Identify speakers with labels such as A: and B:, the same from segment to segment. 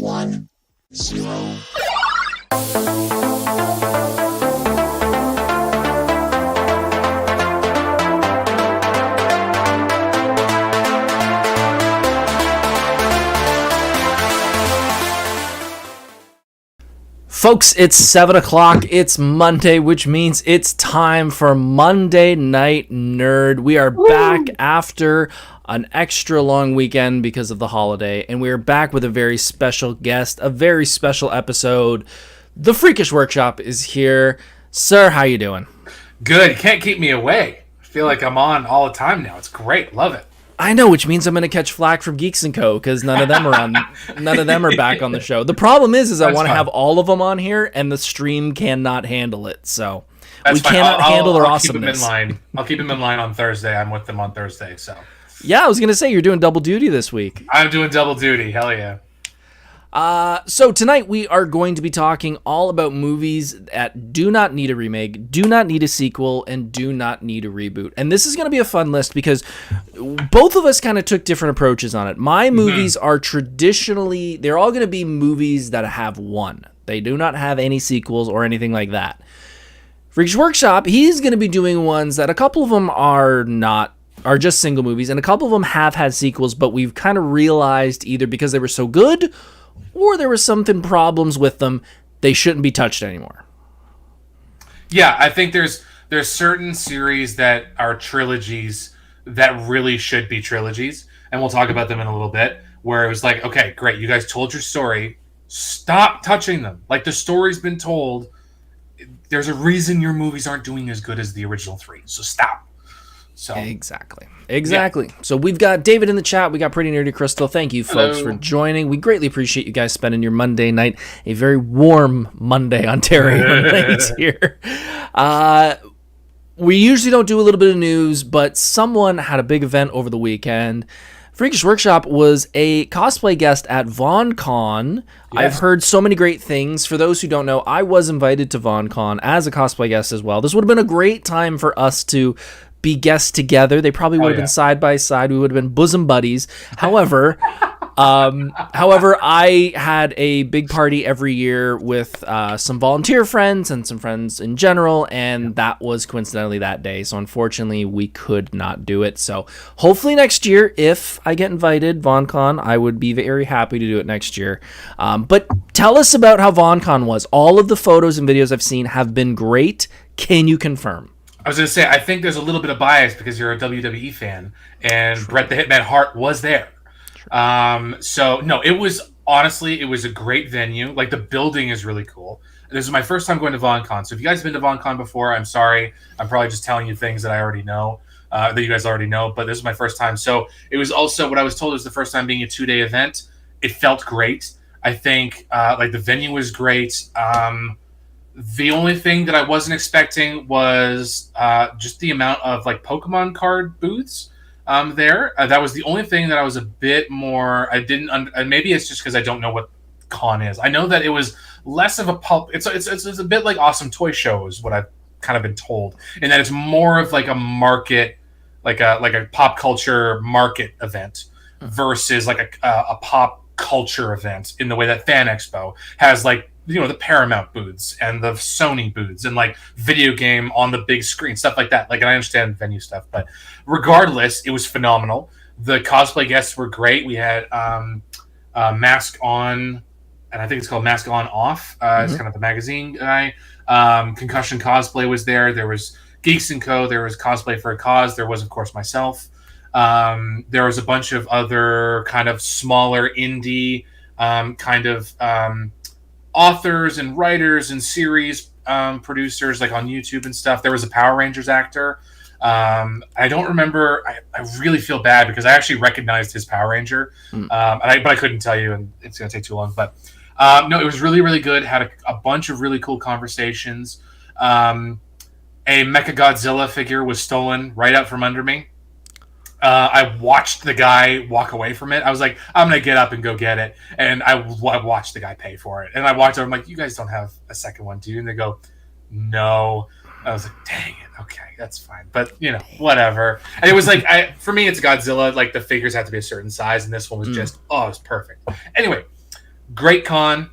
A: 1, 0.
B: Folks, it's 7 o'clock. It's Monday, which means it's time for Monday Night Nerd. We are back after an extra long weekend because of the holiday, and we are back with a very special guest, a very special episode. The Freakish Workshop is here. Sir, how you doing?
C: Good. You can't keep me away. I feel like I'm on all the time now. It's great. Love it.
B: I know, which means I'm going to catch flack from Geeks & Co. because none of them are on. None of them are back on the show. The problem is I want to have all of them on here, and the stream cannot handle it. So
C: That's
B: we cannot handle their
C: I'll
B: awesomeness.
C: Keep them in line. I'll keep them in line on Thursday. I'm with them on Thursday. So
B: yeah, I was going to say you're doing double duty this week.
C: I'm doing double duty. Hell yeah.
B: So tonight we are going to be talking all about movies that do not need a remake, do not need a sequel, and do not need a reboot. And this is going to be a fun list because both of us kind of took different approaches on it. My movies are traditionally, they're all going to be movies that have one. They do not have any sequels or anything like that. Freakish Workshop, he's going to be doing ones that a couple of them are just single movies, and a couple of them have had sequels, but we've kind of realized either because they were so good or there were something problems with them, they shouldn't be touched anymore.
C: Yeah, I think there's certain series that are trilogies that really should be trilogies, and we'll talk about them in a little bit, where it was like, okay, great, you guys told your story, stop touching them. Like, the story's been told, there's a reason your movies aren't doing as good as the original three, so stop. So
B: Exactly. Yeah. So we've got David in the chat. We got Pretty Nerdy Crystal. Thank you, folks, for joining. We greatly appreciate you guys spending your Monday night, a very warm Monday Ontario night here. We usually don't do a little bit of news, but someone had a big event over the weekend. Freakish Workshop was a cosplay guest at VonCon. Yes. I've heard so many great things. For those who don't know, I was invited to VonCon as a cosplay guest as well. This would have been a great time for us to be guests together. They probably would have been side by side. We would have been bosom buddies. However, I had a big party every year with some volunteer friends and some friends in general, and that was coincidentally that day. So unfortunately, we could not do it. So hopefully next year, if I get invited, VonCon, I would be very happy to do it next year. But tell us about how VonCon was. All of the photos and videos I've seen have been great. Can you confirm?
C: I was going to say, I think there's a little bit of bias because you're a WWE fan, and Bret the Hitman Hart was there. So, no, it was a great venue. Like, the building is really cool. This is my first time going to VonCon. So if you guys have been to VonCon before, I'm sorry. I'm probably just telling you things that I already know, that you guys already know, but this is my first time. So it was also, what I was told, it was the first time being a 2-day event. It felt great. I think, the venue was great. The only thing that I wasn't expecting was just the amount of Pokemon card booths there. That was the only thing that I was a bit more. I didn't. Maybe it's just because I don't know what con is. I know that it was less of a pulp. It's a bit like Awesome Toy Show is what I've kind of been told, and that it's more of like a market, like a pop culture market event versus like a pop culture event in the way that Fan Expo has the Paramount booths and the Sony booths and video game on the big screen, stuff like that. And I understand venue stuff, but regardless, it was phenomenal. The cosplay guests were great. We had Mask On, and I think it's called Mask On Off. It's kind of the magazine guy. Concussion Cosplay was there. There was Geeks & Co. There was Cosplay for a Cause. There was, of course, myself. There was a bunch of other kind of smaller indie authors and writers and series producers on YouTube and stuff. There was a Power Rangers actor. I don't remember. I really feel bad because I actually recognized his Power Ranger, but I couldn't tell you, and it's going to take too long. But no, it was really, really good. Had a bunch of really cool conversations. A Mechagodzilla figure was stolen right out from under me. I watched the guy walk away from it. I was like, I'm going to get up and go get it. And I watched the guy pay for it. And I walked over, I'm like, you guys don't have a second one, do you? And they go, no. I was like, dang it. Okay, that's fine. But, whatever. And it was for me, it's Godzilla. The figures have to be a certain size. And this one was just, it was perfect. Anyway, Great con.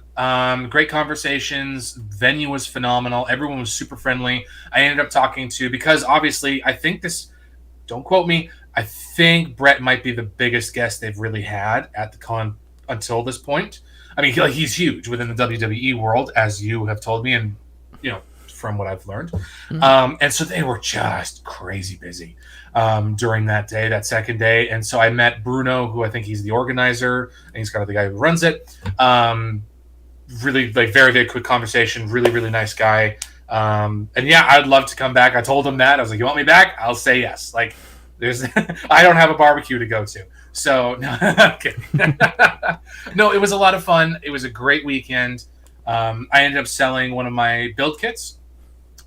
C: Great conversations. Venue was phenomenal. Everyone was super friendly. I ended up talking to, because obviously I think this, don't quote me, I think Brett might be the biggest guest they've really had at the con until this point. I mean, he's huge within the WWE world, as you have told me, and from what I've learned. And so they were just crazy busy during that day, that second day. And so I met Bruno, who I think he's the organizer, and he's kind of the guy who runs it. Really, like, very, very quick conversation. Really, really nice guy. And yeah, I'd love to come back. I told him that. I was like, you want me back? I'll say yes. Like, there's, I don't have a barbecue to go to. So, no, I'm kidding. No, it was a lot of fun. It was a great weekend. I ended up selling one of my build kits,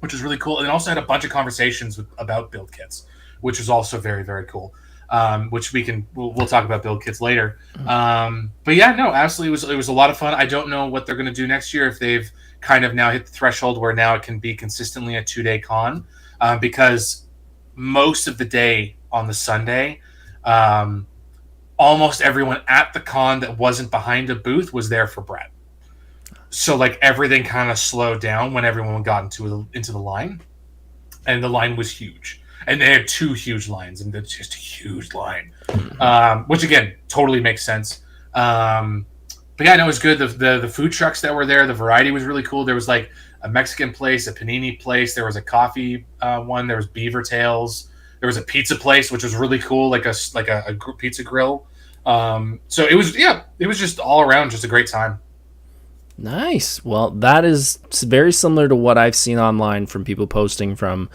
C: which was really cool. And also had a bunch of conversations about build kits, which was also very, very cool. Which we'll talk about build kits later. But yeah, no, absolutely, it was a lot of fun. I don't know what they're going to do next year, if they've kind of now hit the threshold where now it can be consistently a 2-day con, because most of the day on the Sunday, almost everyone at the con that wasn't behind a booth was there for Brett. So like everything kind of slowed down when everyone got into the line, and the line was huge. And they had 2 huge lines, and it's just a huge line, which again totally makes sense. But yeah, no, it was good. The food trucks that were there, the variety was really cool. There was like a Mexican place, a panini place. There was a coffee one. There was Beaver Tails. There was a pizza place, which was really cool, like a pizza grill. So it was just all around just a great time.
B: Nice. Well, that is very similar to what I've seen online from people posting from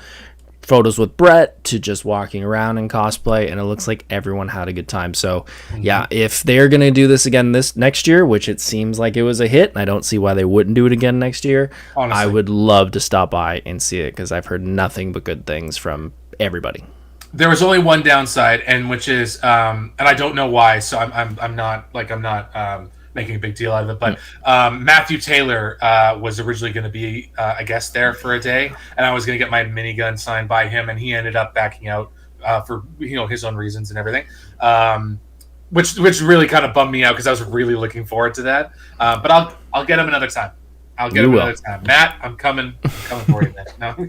B: photos with Brett to just walking around in cosplay, and it looks like everyone had a good time. So yeah, if they're going to do this again this next year, which it seems like it was a hit, and I don't see why they wouldn't do it again next year, honestly, I would love to stop by and see it, because I've heard nothing but good things from everybody.
C: There was only one downside, and which is, and I don't know why, so I'm not making a big deal out of it, but Matthew Taylor was originally going to be a guest there for a day, and I was going to get my minigun signed by him, and he ended up backing out for his own reasons and everything, which really kind of bummed me out, because I was really looking forward to that. But I'll get him another time. Another time. Matt, I'm coming for you, man. No.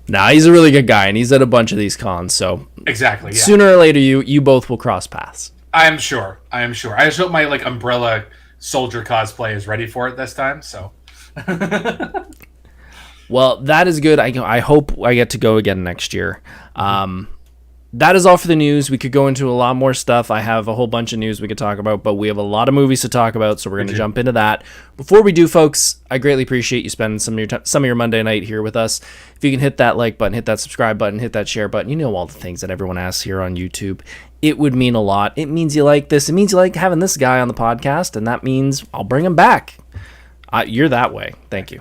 B: Nah, he's a really good guy, and he's at a bunch of these cons, so
C: exactly. Yeah.
B: Sooner or later, you both will cross paths.
C: I am sure. I just hope my umbrella soldier cosplay is ready for it this time. So,
B: well, that is good. I hope I get to go again next year. That is all for the news. We could go into a lot more stuff. I have a whole bunch of news we could talk about, but we have a lot of movies to talk about, so we're going to jump into that. Before we do, folks, I greatly appreciate you spending some of your Monday night here with us. If you can hit that like button, hit that subscribe button, hit that share button, all the things that everyone asks here on YouTube. It would mean a lot. It means you like this. It means you like having this guy on the podcast, and that means I'll bring him back. You're that way. Thank you.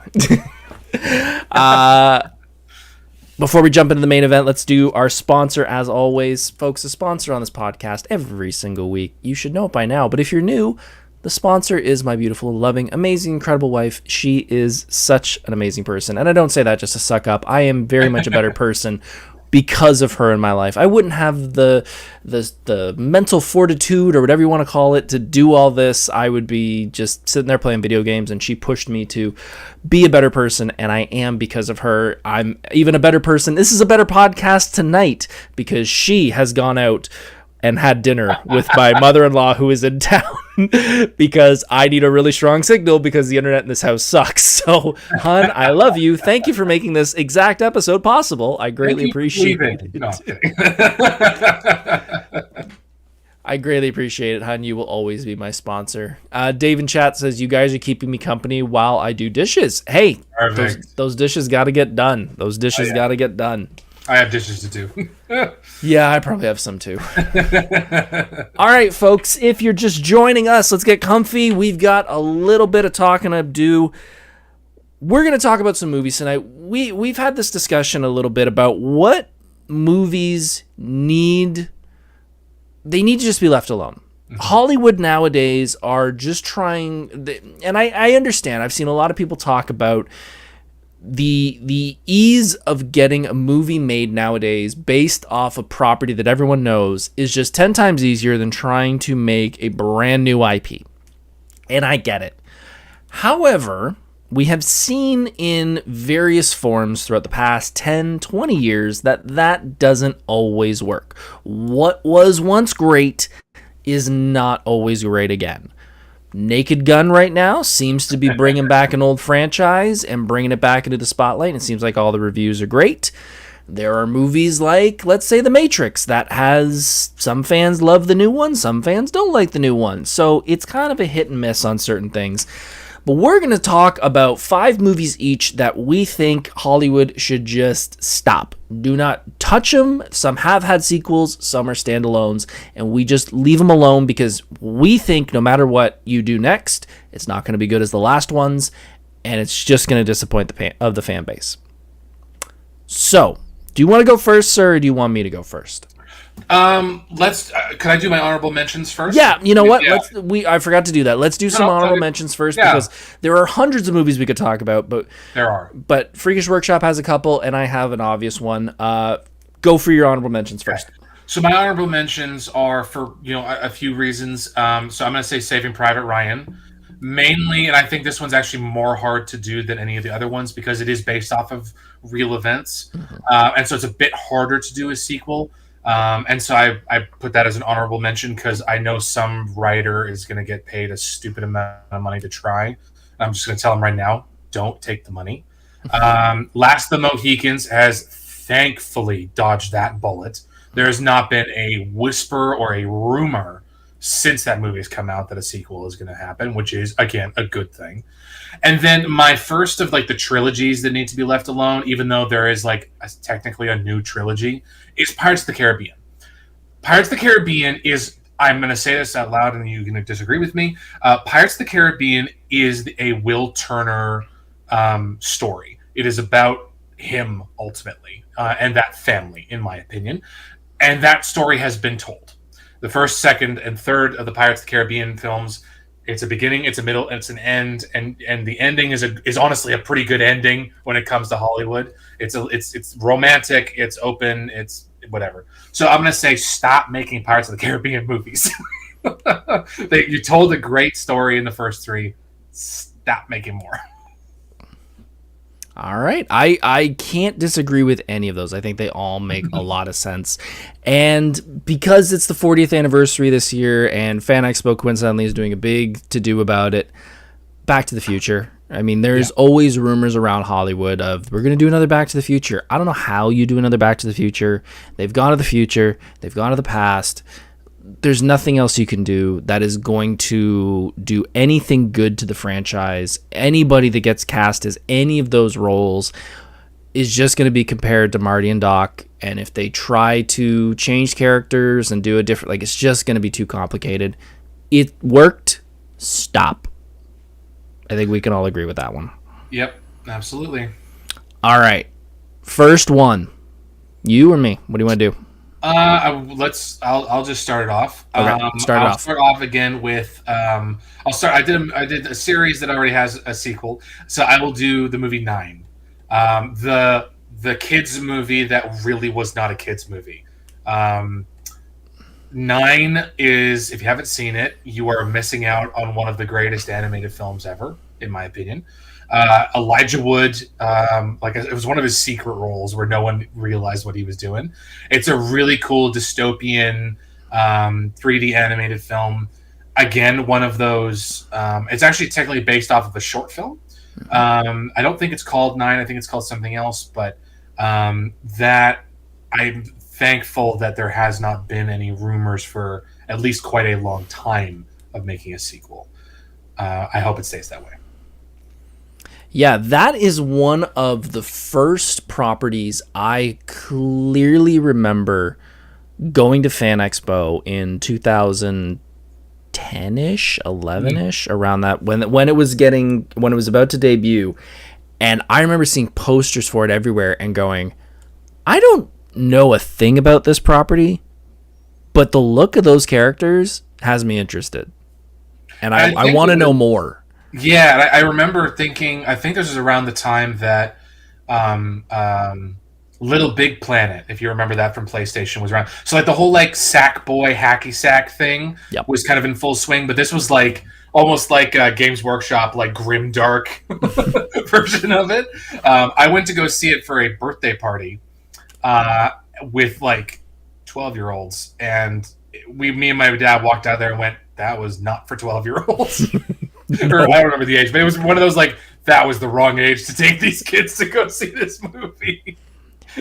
B: Before we jump into the main event, let's do our sponsor as always. Folks, a sponsor on this podcast every single week. You should know it by now, but if you're new, the sponsor is my beautiful, loving, amazing, incredible wife. She is such an amazing person, and I don't say that just to suck up. I am very much a better person because of her in my life. I wouldn't have the mental fortitude, or whatever you want to call it, to do all this. I would be just sitting there playing video games, and she pushed me to be a better person, and I am because of her. I'm even a better person. This is a better podcast tonight because she has gone out and had dinner with my mother-in-law, who is in town, because I need a really strong signal because the internet in this house sucks. So, hon, I love you. Thank you for making this exact episode possible. I greatly appreciate it. No, I greatly appreciate it, hon. You will always be my sponsor. Dave in chat says, you guys are keeping me company while I do dishes. Hey, those dishes got to get done. Got to get done.
C: I have dishes to do.
B: Yeah, I probably have some too. All right, folks, if you're just joining us, let's get comfy. We've got a little bit of talking to do. We're going to talk about some movies tonight. We've had this discussion a little bit about what movies need to just be left alone. Mm-hmm. Hollywood nowadays are just trying, and I understand. I've seen a lot of people talk about the ease of getting a movie made nowadays based off a property that everyone knows is just 10 times easier than trying to make a brand new IP. And I get it. However, we have seen in various forms throughout the past 10, 20 years that doesn't always work. What was once great is not always great again. Naked Gun right now seems to be bringing back an old franchise and bringing it back into the spotlight. And it seems like all the reviews are great. There are movies like, let's say, The Matrix, that has some fans love the new one, some fans don't like the new one. So it's kind of a hit and miss on certain things. But we're going to talk about 5 movies each that we think Hollywood should just stop. Do not touch them. Some have had sequels, some are standalones, and we just leave them alone because we think no matter what you do next, it's not going to be good as the last ones, and it's just going to disappoint the fan base. So, do you want to go first, sir, or do you want me to go first?
C: Let's. Can I do my honorable mentions first?
B: Yeah, you know what?
C: Yeah.
B: I forgot to do that. Let's do some honorable mentions first because there are hundreds of movies we could talk about, but
C: there are.
B: But Freakish Workshop has a couple, and I have an obvious one. Go for your honorable mentions first.
C: Okay. So my honorable mentions are for a few reasons. So I'm going to say Saving Private Ryan, mainly, and I think this one's actually more hard to do than any of the other ones because it is based off of real events, and so it's a bit harder to do a sequel. And so I put that as an honorable mention because I know some writer is going to get paid a stupid amount of money to try. I'm just going to tell them right now, don't take the money. Last of the Mohicans has thankfully dodged that bullet. There has not been a whisper or a rumor since that movie has come out that a sequel is going to happen, which is, again, a good thing. And then my first of the trilogies that need to be left alone, even though there is technically a new trilogy, is Pirates of the Caribbean. Pirates of the Caribbean is, I'm going to say this out loud and you're going to disagree with me. Pirates of the Caribbean is a Will Turner story. It is about him ultimately and that family, in my opinion. And that story has been told. The first, second, and third of the Pirates of the Caribbean films, it's a beginning, it's a middle, and it's an end, and the ending is honestly a pretty good ending when it comes to Hollywood. It's romantic, it's open, it's whatever. So I'm gonna say stop making Pirates of the Caribbean movies. You told a great story in the first 3. Stop making more.
B: All right. I can't disagree with any of those. I think they all make a lot of sense. And because it's the 40th anniversary this year and Fan Expo coincidentally is doing a big to-do about it, Back to the Future. I mean, there's always rumors around Hollywood of we're going to do another Back to the Future. I don't know how you do another Back to the Future. They've gone to the future. They've gone to the past. There's nothing else you can do that is going to do anything good to the franchise. Anybody that gets cast as any of those roles is just going to be compared to Marty and Doc. And if they try to change characters and do a different, it's just going to be too complicated. It worked. Stop. I think we can all agree with that one.
C: Yep, absolutely.
B: All right. First one. You or me? What do you want to do?
C: I'll just start it off.
B: Okay,
C: I'll start off again with I did a series that already has a sequel, so I will do the movie 9, the kids movie that really was not a kids movie. 9 is, if you haven't seen it, you are missing out on one of the greatest animated films ever, in my opinion. Elijah Wood, it was one of his secret roles where no one realized what he was doing. It's a really cool dystopian 3D animated film. Again, one of those. It's actually technically based off of a short film. I don't think it's called 9. I think it's called something else. But that I'm thankful that there has not been any rumors for at least quite a long time of making a sequel. I hope it stays that way.
B: Yeah, that is one of the first properties I clearly remember going to Fan Expo in 2010-ish, 11-ish, around that, when it was about to debut. And I remember seeing posters for it everywhere and going, I don't know a thing about this property, but the look of those characters has me interested. And I want to know more.
C: Yeah, I remember thinking, I think this was around the time that Little Big Planet, if you remember that from PlayStation, was around. So like the whole like Sackboy hacky sack thing was kind of in full swing, but this was like almost like a Games Workshop, like grim dark version of it. I went to go see it for a birthday party with like 12-year-olds, and me and my dad walked out there and went, "That was not for 12-year-olds." Or I don't remember the age, but it was one of those like, that was the wrong age to take these kids to go see this movie.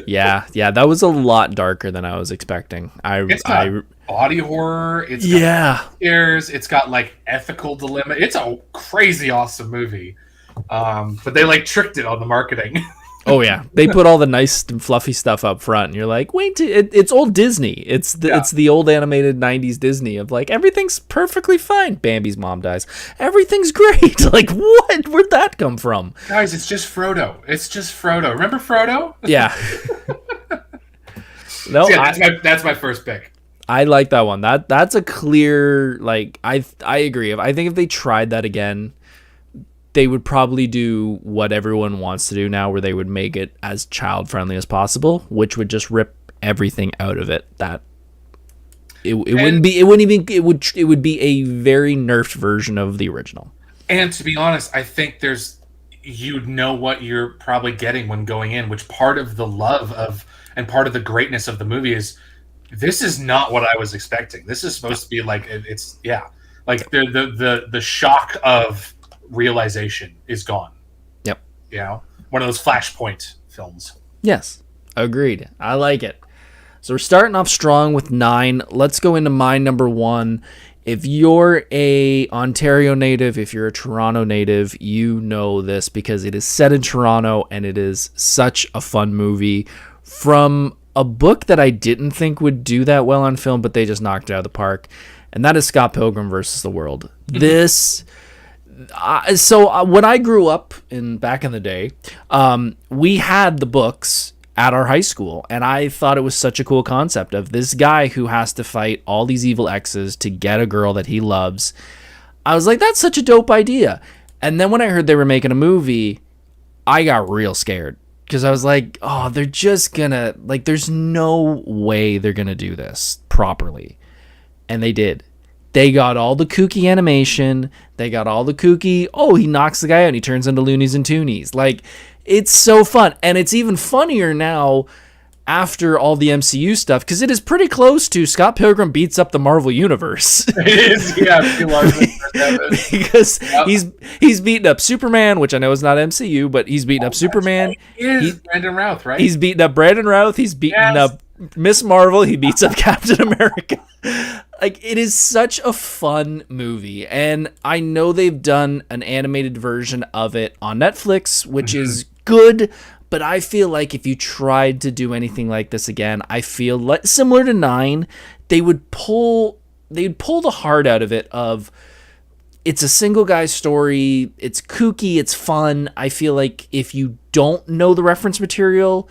B: Yeah, that was a lot darker than I was expecting.
C: It's got body horror. It's got scares. It's got like ethical dilemma. It's a crazy awesome movie. But they like tricked it on the marketing.
B: Oh yeah, they put all the nice and fluffy stuff up front, and you're like, wait, it's old Disney. It's the old animated '90s Disney of like, everything's perfectly fine. Bambi's mom dies. Everything's great. Like, what? Where'd that come from?
C: Guys, it's just Frodo. Remember Frodo?
B: Yeah. No,
C: so yeah, that's my first pick.
B: I like that one. That's a clear, like, I agree. I think if they tried that again, they would probably do what everyone wants to do now, where they would make it as child friendly as possible, which would just rip everything out of it. That it would be a very nerfed version of the original.
C: And to be honest, I think you'd know what you're probably getting when going in, which part of the love of and part of the greatness of the movie is, this is not what I was expecting. This is supposed to be like, like the shock of realization is gone.
B: Yep.
C: You know, one of those Flashpoint films.
B: Yes, agreed. I like it. So we're starting off strong with 9. Let's go into my number 1. If you're a Ontario native, if you're a Toronto native, you know this because it is set in Toronto and it is such a fun movie from a book that I didn't think would do that well on film, but they just knocked it out of the park. And that is Scott Pilgrim versus the World. This... So when I grew up back in the day, we had the books at our high school, and I thought it was such a cool concept of this guy who has to fight all these evil exes to get a girl that he loves. I was like, that's such a dope idea. And then when I heard they were making a movie, I got real scared because I was like, oh, they're just gonna, like, there's no way they're gonna do this properly. And they did. They got all the kooky animation. They got all the kooky, oh, he knocks the guy out and he turns into Loonies and Toonies. Like, it's so fun. And it's even funnier now after all the MCU stuff, because it is pretty close to Scott Pilgrim beats up the Marvel Universe.
C: It is, yeah.
B: Because he's beating up Superman, which I know is not MCU, but he's beating up Superman.
C: Right. He's Brandon Routh, right?
B: He's beating up Brandon Routh. He's beating up Miss Marvel. He beats up Captain America. Like, it is such a fun movie, and I know they've done an animated version of it on Netflix, which is good, but I feel like if you tried to do anything like this again, I feel like, similar to 9, they'd pull the heart out of it of, it's a single guy story, it's kooky, it's fun. I feel like if you don't know the reference material,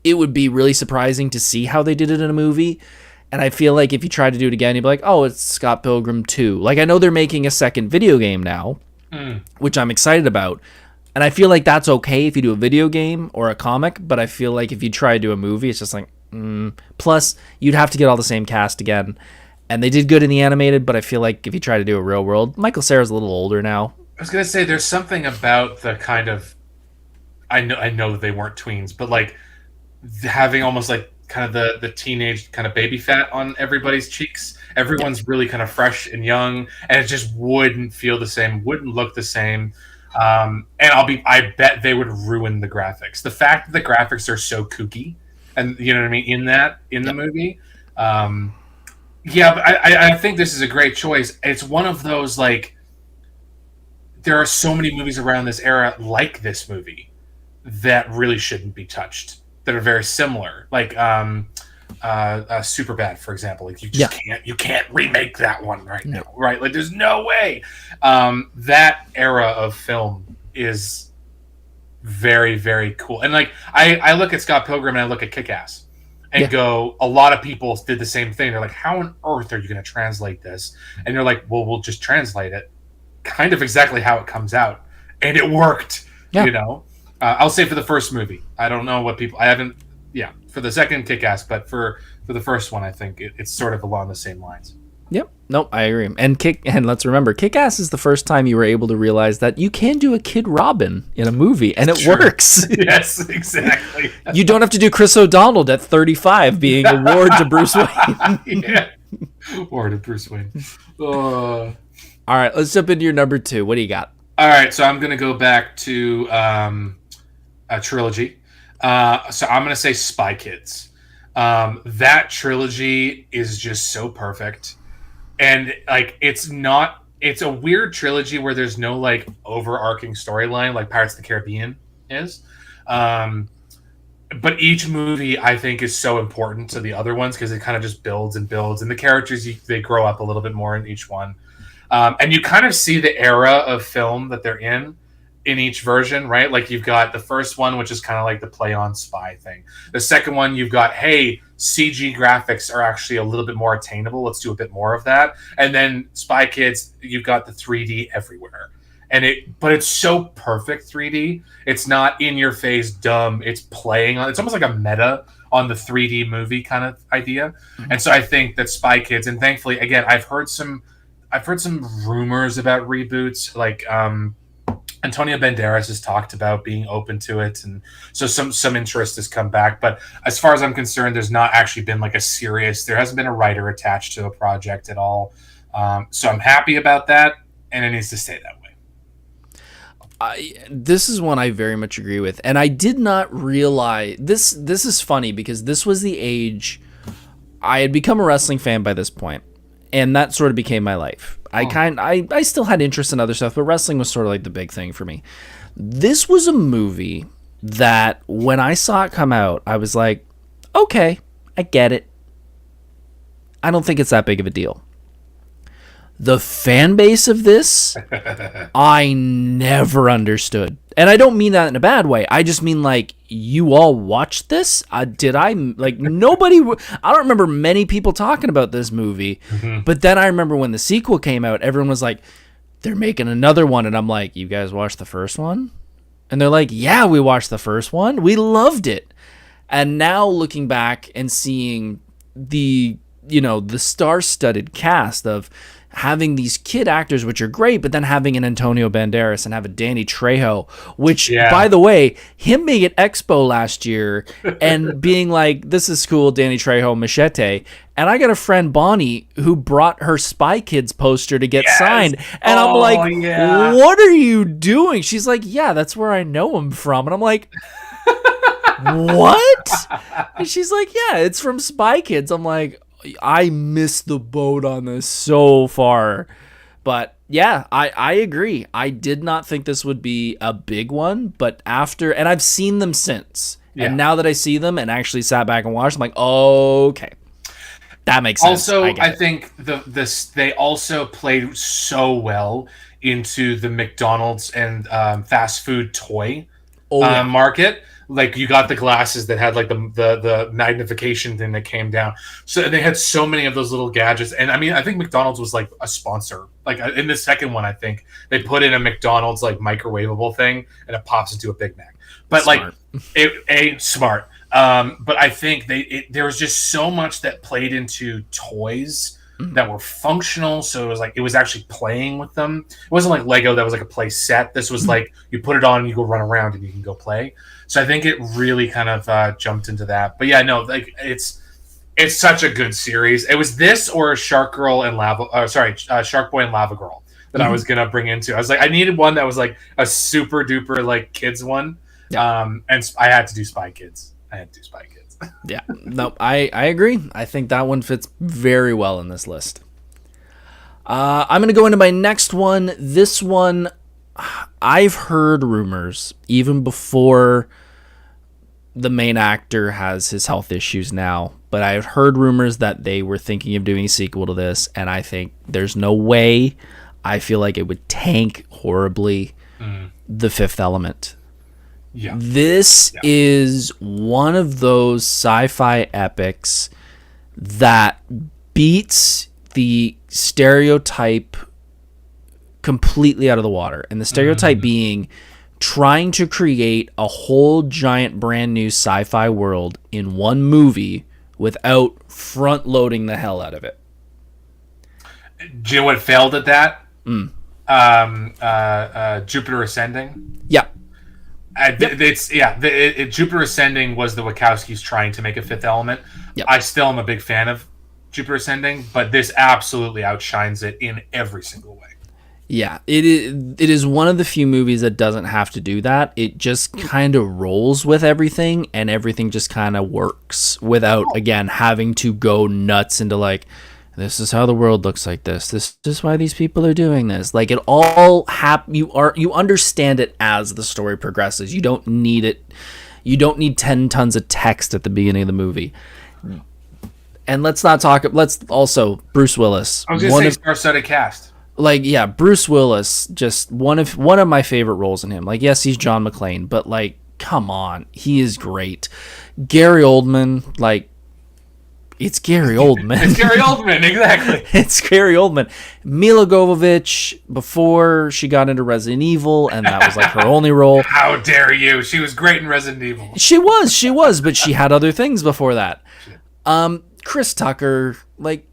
B: it would be really surprising to see how they did it in a movie. And I feel like if you try to do it again, you'd be like, oh, it's Scott Pilgrim 2. Like, I know they're making a second video game now, which I'm excited about. And I feel like that's okay if you do a video game or a comic, but I feel like if you try to do a movie, it's just like, Plus, you'd have to get all the same cast again. And they did good in the animated, but I feel like if you try to do a real world, Michael Cera's a little older now.
C: I was going to say, there's something about the kind of, I know that they weren't tweens, but like having almost like kind of the teenage kind of baby fat on everybody's cheeks. Everyone's really kind of fresh and young, and it just wouldn't feel the same, wouldn't look the same. And I bet they would ruin the graphics. The fact that the graphics are so kooky, and you know what I mean, in the movie. But I think this is a great choice. It's one of those, like, there are so many movies around this era like this movie that really shouldn't be touched, that are very similar, like Superbad, for example. Like, you can't remake that one now, right? Like, there's no way. That era of film is very, very cool. And like, I look at Scott Pilgrim and I look at Kick-Ass and go, a lot of people did the same thing. They're like, how on earth are you going to translate this? And you're like, well, we'll just translate it kind of exactly how it comes out, and it worked. You know. I'll say for the first movie, I don't know what people. I haven't Yeah, for the second Kick-Ass, but for the first one, I think it's sort of along the same lines.
B: Yep. Nope, I agree. And let's remember, Kick-Ass is the first time you were able to realize that you can do a Kid Robin in a movie, and it works.
C: Yes, exactly.
B: You don't have to do Chris O'Donnell at 35 being a ward to Bruce Wayne.
C: Yeah. Ward to Bruce Wayne.
B: All right, let's jump into your number 2. What do you got?
C: All right, so I'm going to go back to a trilogy. So I'm going to say Spy Kids. That trilogy is just so perfect. And like it's a weird trilogy where there's no like overarching storyline like Pirates of the Caribbean is. But each movie I think is so important to the other ones because it kind of just builds and builds, and the characters they grow up a little bit more in each one. And you kind of see the era of film that they're in each version, right? Like you've got the first one, which is kind of like the play on spy thing. The second one, you've got, hey, CG graphics are actually a little bit more attainable. Let's do a bit more of that. And then Spy Kids, you've got the 3D everywhere. But it's so perfect 3D. It's not in your face, dumb. It's playing on. It's almost like a meta on the 3D movie kind of idea. Mm-hmm. And so I think that Spy Kids, and thankfully, again, I've heard some rumors about reboots, like Antonio Banderas has talked about being open to it, and so some interest has come back. But as far as I'm concerned, there's not actually been like there hasn't been a writer attached to a project at all. So I'm happy about that, and it needs to stay that way.
B: This is one I very much agree with, and I did not realize this. This is funny because this was the age I had become a wrestling fan by this point, and that sort of became my life. I still had interest in other stuff, but wrestling was sort of like the big thing for me. This was a movie that when I saw it come out, I was like, okay, I get it. I don't think it's that big of a deal. The fan base of this, I never understood. And I don't mean that in a bad way. I just mean like, you all watched this? Nobody, I don't remember many people talking about this movie. Mm-hmm. But then I remember when the sequel came out, everyone was like, they're making another one. And I'm like, you guys watched the first one? And they're like, yeah, we watched the first one. We loved it. And now looking back and seeing the star-studded cast of having these kid actors, which are great, but then having an Antonio Banderas and have a Danny Trejo, which, by the way, him being at Expo last year and being like, this is cool, Danny Trejo, Machete. And I got a friend, Bonnie, who brought her Spy Kids poster to get signed. And I'm like, what are you doing? She's like, yeah, that's where I know him from. And I'm like, what? And she's like, yeah, it's from Spy Kids. I'm like, I missed the boat on this so far. But yeah, I agree. I did not think this would be a big one, but and I've seen them since. Yeah. And now that I see them and actually sat back and watched, I'm like, okay. That makes sense.
C: Also, I think they also played so well into the McDonald's and fast food toy market. Like you got the glasses that had like the magnification thing that came down. So they had so many of those little gadgets. And I mean, I think McDonald's was like a sponsor. Like in the second one, I think they put in a McDonald's like microwavable thing and it pops into a Big Mac. But smart. Smart. But I think there was just so much that played into toys that were functional. So it was actually playing with them. It wasn't like Lego that was like a play set. This was like you put it on and you go run around and you can go play. So I think it really kind of jumped into that. But yeah, no, like it's such a good series. It was this or Shark Boy and Lava Girl that I was gonna bring into. I was like, I needed one that was like a super duper like kids one. Yeah. And I had to do Spy Kids.
B: Yeah, no, I agree. I think that one fits very well in this list. I'm going to go into my next one. This one, I've heard rumors, even before the main actor has his health issues now, but I've heard rumors that they were thinking of doing a sequel to this, and I think there's no way. I feel like it would tank horribly. The Fifth Element. Yeah. This is one of those sci-fi epics that beats the stereotype completely out of the water. And the stereotype being trying to create a whole giant brand new sci-fi world in one movie without front loading the hell out of it.
C: Do you know what failed at that? Jupiter Ascending.
B: Yeah.
C: Jupiter Ascending was the Wachowskis trying to make a Fifth Element.
B: Yep.
C: I still am a big fan of Jupiter Ascending, but this absolutely outshines it in every single way.
B: Yeah, it is one of the few movies that doesn't have to do that. It just kind of rolls with everything, and everything just kind of works without, again, having to go nuts into like, this is how the world looks like this. This is why these people are doing this. Like, it all you understand it as the story progresses. You don't need it. You don't need 10 tons of text at the beginning of the movie. And let's also Bruce Willis.
C: I was going to say star-studded cast.
B: Like, yeah, Bruce Willis, just one of my favorite roles in him. Like, yes, he's John McClane, but like, come on, he is great. Gary Oldman, like, it's Gary Oldman.
C: It's Gary Oldman, exactly.
B: It's Gary Oldman. Mila Jovovich, before she got into Resident Evil, and that was like her only role.
C: How dare you? She was great in Resident Evil.
B: She was, but she had other things before that. Chris Tucker, like,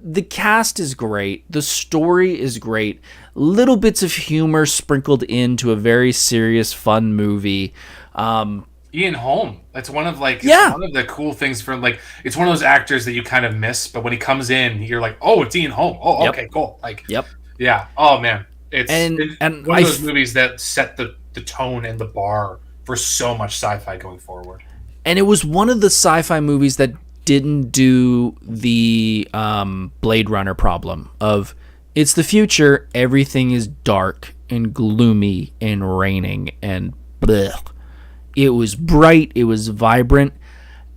B: the cast is great. The story is great. Little bits of humor sprinkled into a very serious, fun movie.
C: Ian Holm. That's one of one of the cool things from like, it's one of those actors that you kind of miss, but when he comes in, you're like, oh, it's Ian Holm. Oh,
B: yep.
C: Okay, cool. Like,
B: yep.
C: Yeah. Oh man, it's
B: and
C: one of those movies that set the tone and the bar for so much sci-fi going forward.
B: And it was one of the sci-fi movies that didn't do the Blade Runner problem of, it's the future, everything is dark and gloomy and raining and blech. It was bright, it was vibrant,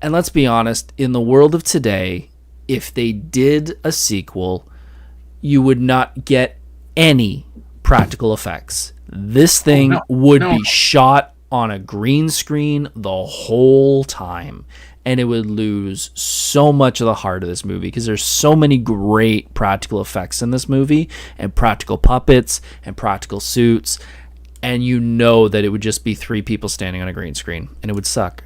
B: and let's be honest, in the world of today, if they did a sequel, you would not get any practical effects. This thing would be shot on a green screen the whole time, and it would lose so much of the heart of this movie because there's so many great practical effects in this movie, and practical puppets and practical suits, and you know that it would just be 3 people standing on a green screen, and it would suck.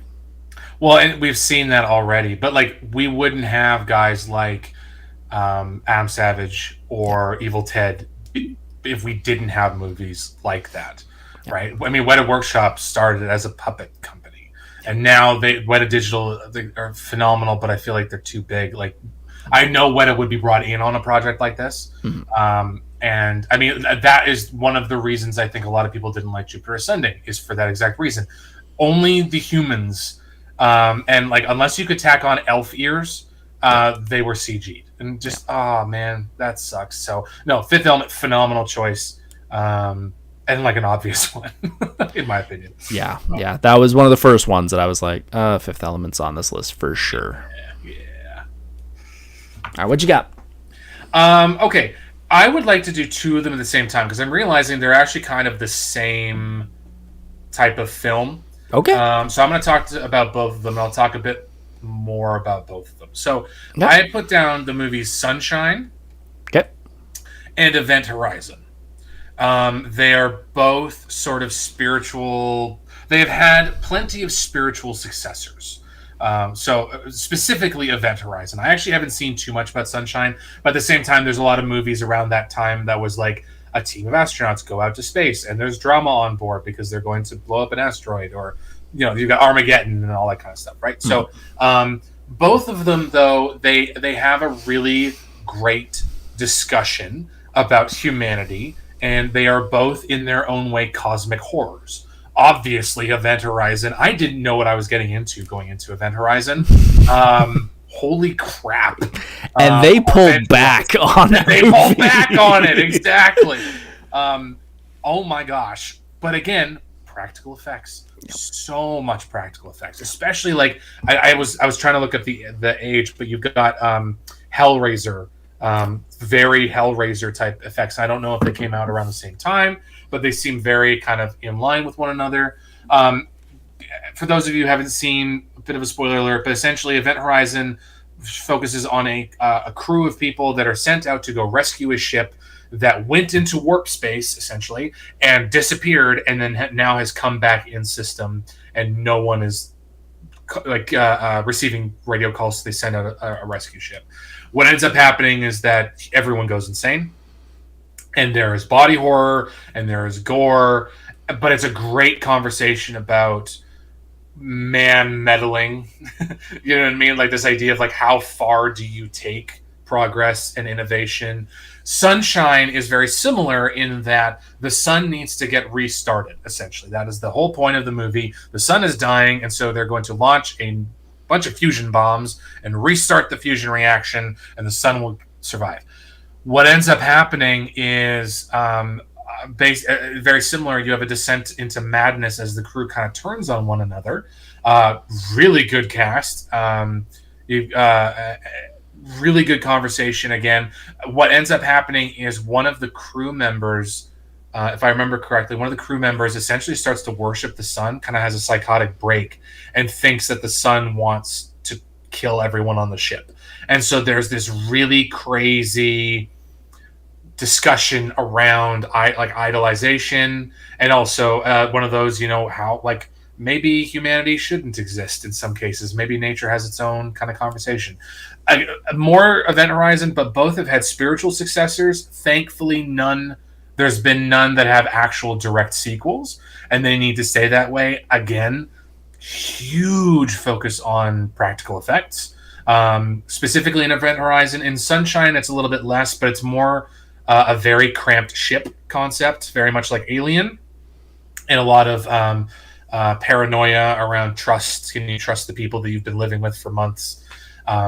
C: Well, and we've seen that already, but like, we wouldn't have guys like Adam Savage or Evil Ted if we didn't have movies like that, right? I mean, Weta Workshop started as a puppet company. And now Weta Digital, they are phenomenal, but I feel like they're too big. Like, I know Weta would be brought in on a project like this. Mm-hmm. And I mean, that is one of the reasons I think a lot of people didn't like Jupiter Ascending, is for that exact reason. Only the humans, and like, unless you could tack on elf ears, they were CG'd. And just, oh man, that sucks. So, no, Fifth Element, phenomenal choice. And like an obvious one, in my opinion.
B: Yeah, that was one of the first ones that I was like, Fifth Element's on this list for sure.
C: Yeah.
B: All right, what you got?
C: Okay, I would like to do 2 of them at the same time because I'm realizing they're actually kind of the same type of film.
B: Okay.
C: So I'm going to talk about both of them, and I'll talk a bit more about both of them. So I put down the movies Sunshine and Event Horizon. They are both sort of spiritual. They have had plenty of spiritual successors. So specifically Event Horizon. I actually haven't seen too much about Sunshine, but at the same time, there's a lot of movies around that time that was like a team of astronauts go out to space, and there's drama on board because they're going to blow up an asteroid, or, you know, you've got Armageddon and all that kind of stuff, right? Mm-hmm. So both of them, though, they have a really great discussion about humanity, and they are both in their own way cosmic horrors. Obviously, Event Horizon, I didn't know what I was getting into going into Event Horizon. Holy crap.
B: And they pulled back on it.
C: They pulled back on it, exactly. Oh my gosh. But again, practical effects. Yep. So much practical effects. Especially like, I was trying to look at the age, but you've got Hellraiser, very Hellraiser type effects. I don't know if they came out around the same time, but they seem very kind of in line with one another. For those of you who haven't seen, a bit of a spoiler alert, but essentially Event Horizon focuses on a crew of people that are sent out to go rescue a ship that went into warp space essentially and disappeared, and then now has come back in system, and no one is receiving radio calls. So they send out a rescue ship. What ends up happening is that everyone goes insane, and there is body horror and there is gore, but it's a great conversation about man meddling. You know what I mean? Like this idea of like how far do you take progress and innovation. Sunshine is very similar in that the sun needs to get restarted, essentially. That is the whole point of the movie. The sun is dying, and so they're going to launch a bunch of fusion bombs and restart the fusion reaction, and the sun will survive. What ends up happening is very similar. You have a descent into madness as the crew kind of turns on one another. Really good cast. Really good conversation again. What ends up happening is one of the crew members, if I remember correctly, one of the crew members essentially starts to worship the sun, kind of has a psychotic break, and thinks that the sun wants to kill everyone on the ship. And so there's this really crazy discussion around idolization, and also one of those, how like maybe humanity shouldn't exist in some cases. Maybe nature has its own kind of conversation. More Event Horizon, but both have had spiritual successors. Thankfully, there's been none that have actual direct sequels, and they need to stay that way. Again, huge focus on practical effects, specifically in Event Horizon. In Sunshine, it's a little bit less, but it's more a very cramped ship concept, very much like Alien, and a lot of paranoia around trust. Can you trust the people that you've been living with for months?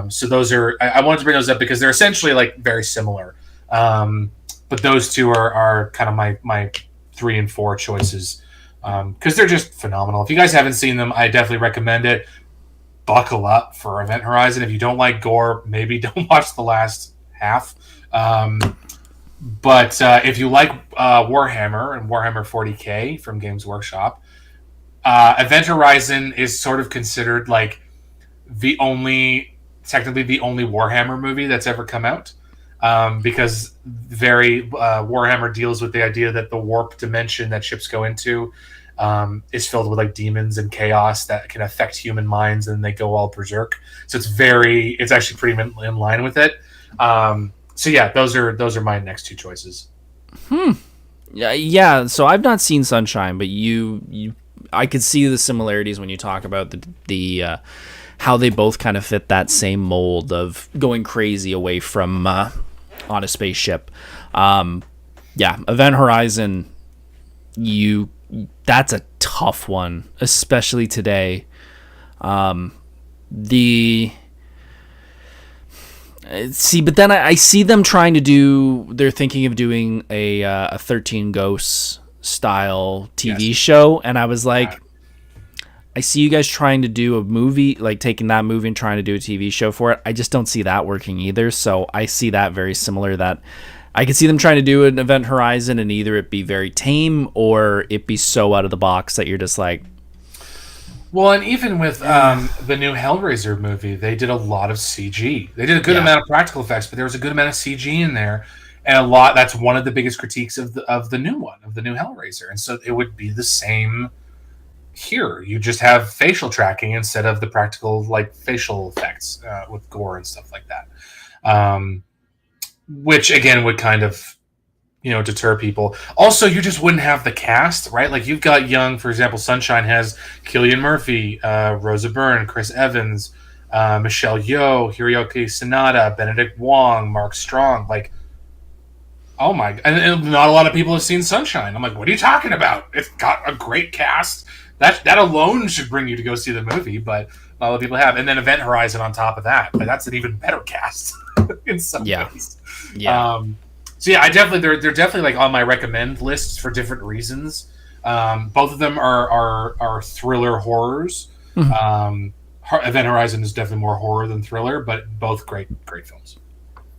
C: So those are, I wanted to bring those up because they're essentially like very similar. But those two are kind of my 3 and 4 choices, because they're just phenomenal. If you guys haven't seen them, I definitely recommend it. Buckle up for Event Horizon. If you don't like gore, maybe don't watch the last half. But if you like Warhammer and Warhammer 40K from Games Workshop, Event Horizon is sort of considered like technically the only Warhammer movie that's ever come out, because Warhammer deals with the idea that the warp dimension that ships go into is filled with like demons and chaos that can affect human minds, and they go all berserk. So it's actually pretty in line with it. So yeah, those are my next 2 choices.
B: Yeah. So I've not seen Sunshine, but I could see the similarities when you talk about the how they both kind of fit that same mold of going crazy away from on a spaceship. Event Horizon, that's a tough one, especially today. But then I see them trying to they're thinking of doing a 13 Ghosts style TV show, and I was like, I see you guys trying to do a movie, like taking that movie and trying to do a TV show for it. I just don't see that working either. So I see that very similar, that I could see them trying to do an Event Horizon and either it be very tame or it be so out of the box that you're just like...
C: Well, and even with the new Hellraiser movie, they did a lot of CG. They did a good amount of practical effects, but there was a good amount of CG in there. And that's one of the biggest critiques of the new one, of the new Hellraiser. And so it would be the same here. You just have facial tracking instead of the practical like facial effects with gore and stuff like that, which again would kind of deter people. Also, you just wouldn't have the cast, right? Like you've got for example, Sunshine has Cillian Murphy, Rosa Byrne, Chris Evans, Michelle Yeoh, Hiroyuki Sanada, Benedict Wong, Mark Strong. Like, oh my! And not a lot of people have seen Sunshine. I'm like, what are you talking about? It's got a great cast. That alone should bring you to go see the movie, but not a lot of people have. And then Event Horizon on top of that. But that's an even better cast in some ways. Yeah. So yeah, they're definitely like on my recommend lists for different reasons. Both of them are thriller horrors. Mm-hmm. Event Horizon is definitely more horror than thriller, but both great films.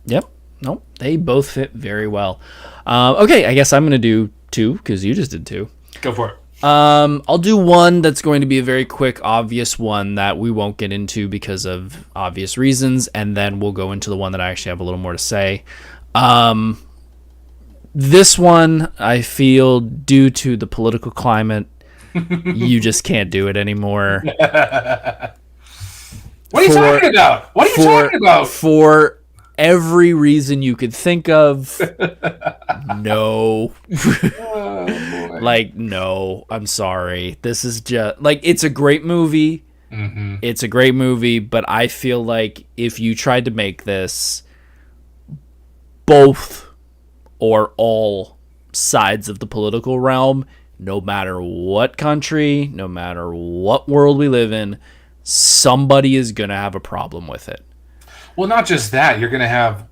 B: Yep. Nope. They both fit very well. Okay, I guess I'm gonna do 2 because you just did 2.
C: Go for it.
B: I'll do one that's going to be a very quick, obvious one that we won't get into because of obvious reasons, and then we'll go into the one that I actually have a little more to say. This one, I feel, due to the political climate, you just can't do it anymore.
C: What are you talking about? What are you talking about?
B: For every reason you could think of, no. Like, no, I'm sorry. This is just, like, it's a great movie.
C: Mm-hmm.
B: It's a great movie, but I feel like if you tried to make this, both or all sides of the political realm, no matter what country, no matter what world we live in, somebody is going to have a problem with it.
C: Well, not just that. You're going to have,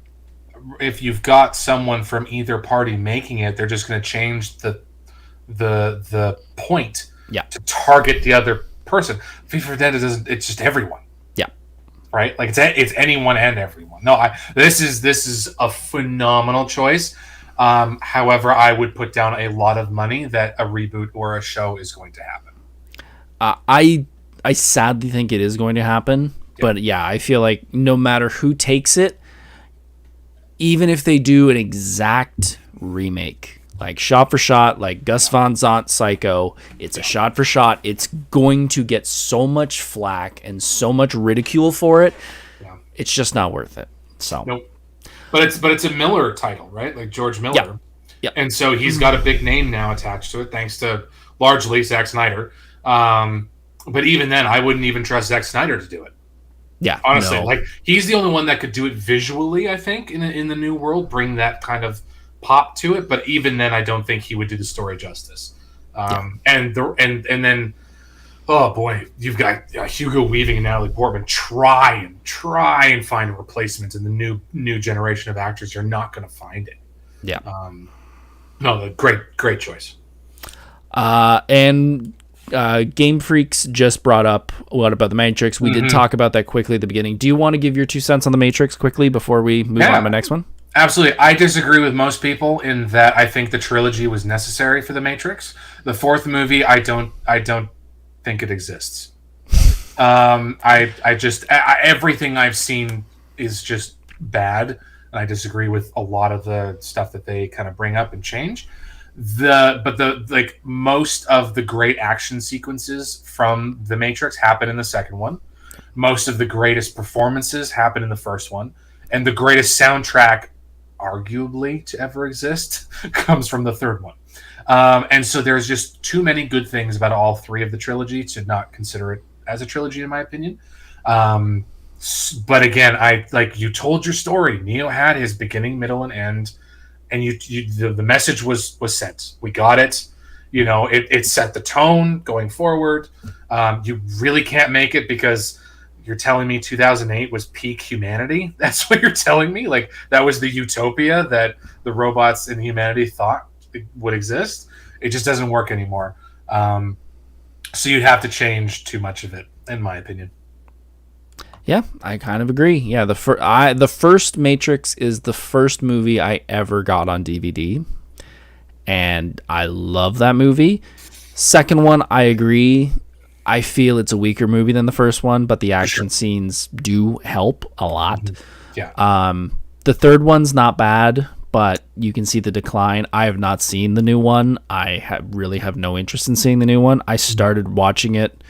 C: if you've got someone from either party making it, they're just going to change the point to target the other person. FIFA for Dead it's just everyone.
B: Yeah.
C: Right? Like it's anyone and everyone. No, this is a phenomenal choice. However, I would put down a lot of money that a reboot or a show is going to happen.
B: I sadly think it is going to happen, but yeah, I feel like no matter who takes it, even if they do an exact remake, like shot for shot, like Gus Van Sant Psycho, it's a shot for shot. It's going to get so much flack and so much ridicule for it. Yeah. It's just not worth it. So.
C: Nope. But it's a Miller title, right? Like George Miller.
B: Yeah. Yeah.
C: And so he's got a big name now attached to it, thanks to largely Zack Snyder. But even then, I wouldn't even trust Zack Snyder to do it.
B: Yeah.
C: Honestly,
B: no.
C: like he's the only one that could do it visually, I think, in the new world, bring that kind of pop to it. But even then, I don't think he would do the story justice. And then, oh boy, you've got Hugo Weaving and Natalie Portman. Try and find a replacement in the new generation of actors. You're not going to find it.
B: Yeah.
C: No, great choice.
B: And Game Freaks just brought up what about the Matrix. We did talk about that quickly at the beginning. Do you want to give your 2 cents on the Matrix quickly before we move on to the next one?
C: Absolutely. I disagree with most people in that I think the trilogy was necessary for the Matrix. The fourth movie, I don't think it exists. Everything I've seen is just bad, and I disagree with a lot of the stuff that they kind of bring up and change. Most of the great action sequences from the Matrix happen in the second one. Most of the greatest performances happen in the first one, and the greatest soundtrack, arguably, to ever exist comes from the third one. And so there's just too many good things about all three of the trilogy to not consider it as a trilogy, in my opinion. But again, you told your story. Neo had his beginning, middle, and end, and the message was sent. We got it. You know, it set the tone going forward. You really can't make it because you're telling me 2008 was peak humanity. That's what you're telling me. Like that was the utopia that the robots and humanity thought would exist. It just doesn't work anymore. So you'd have to change too much of it, in my opinion.
B: Yeah, I kind of agree. Yeah, the first Matrix is the first movie I ever got on DVD, and I love that movie. Second one, I agree. I feel it's a weaker movie than the first one, but the action scenes do help a lot. Yeah. The third one's not bad, but you can see the decline. I have not seen the new one. I really have no interest in seeing the new one. I started watching it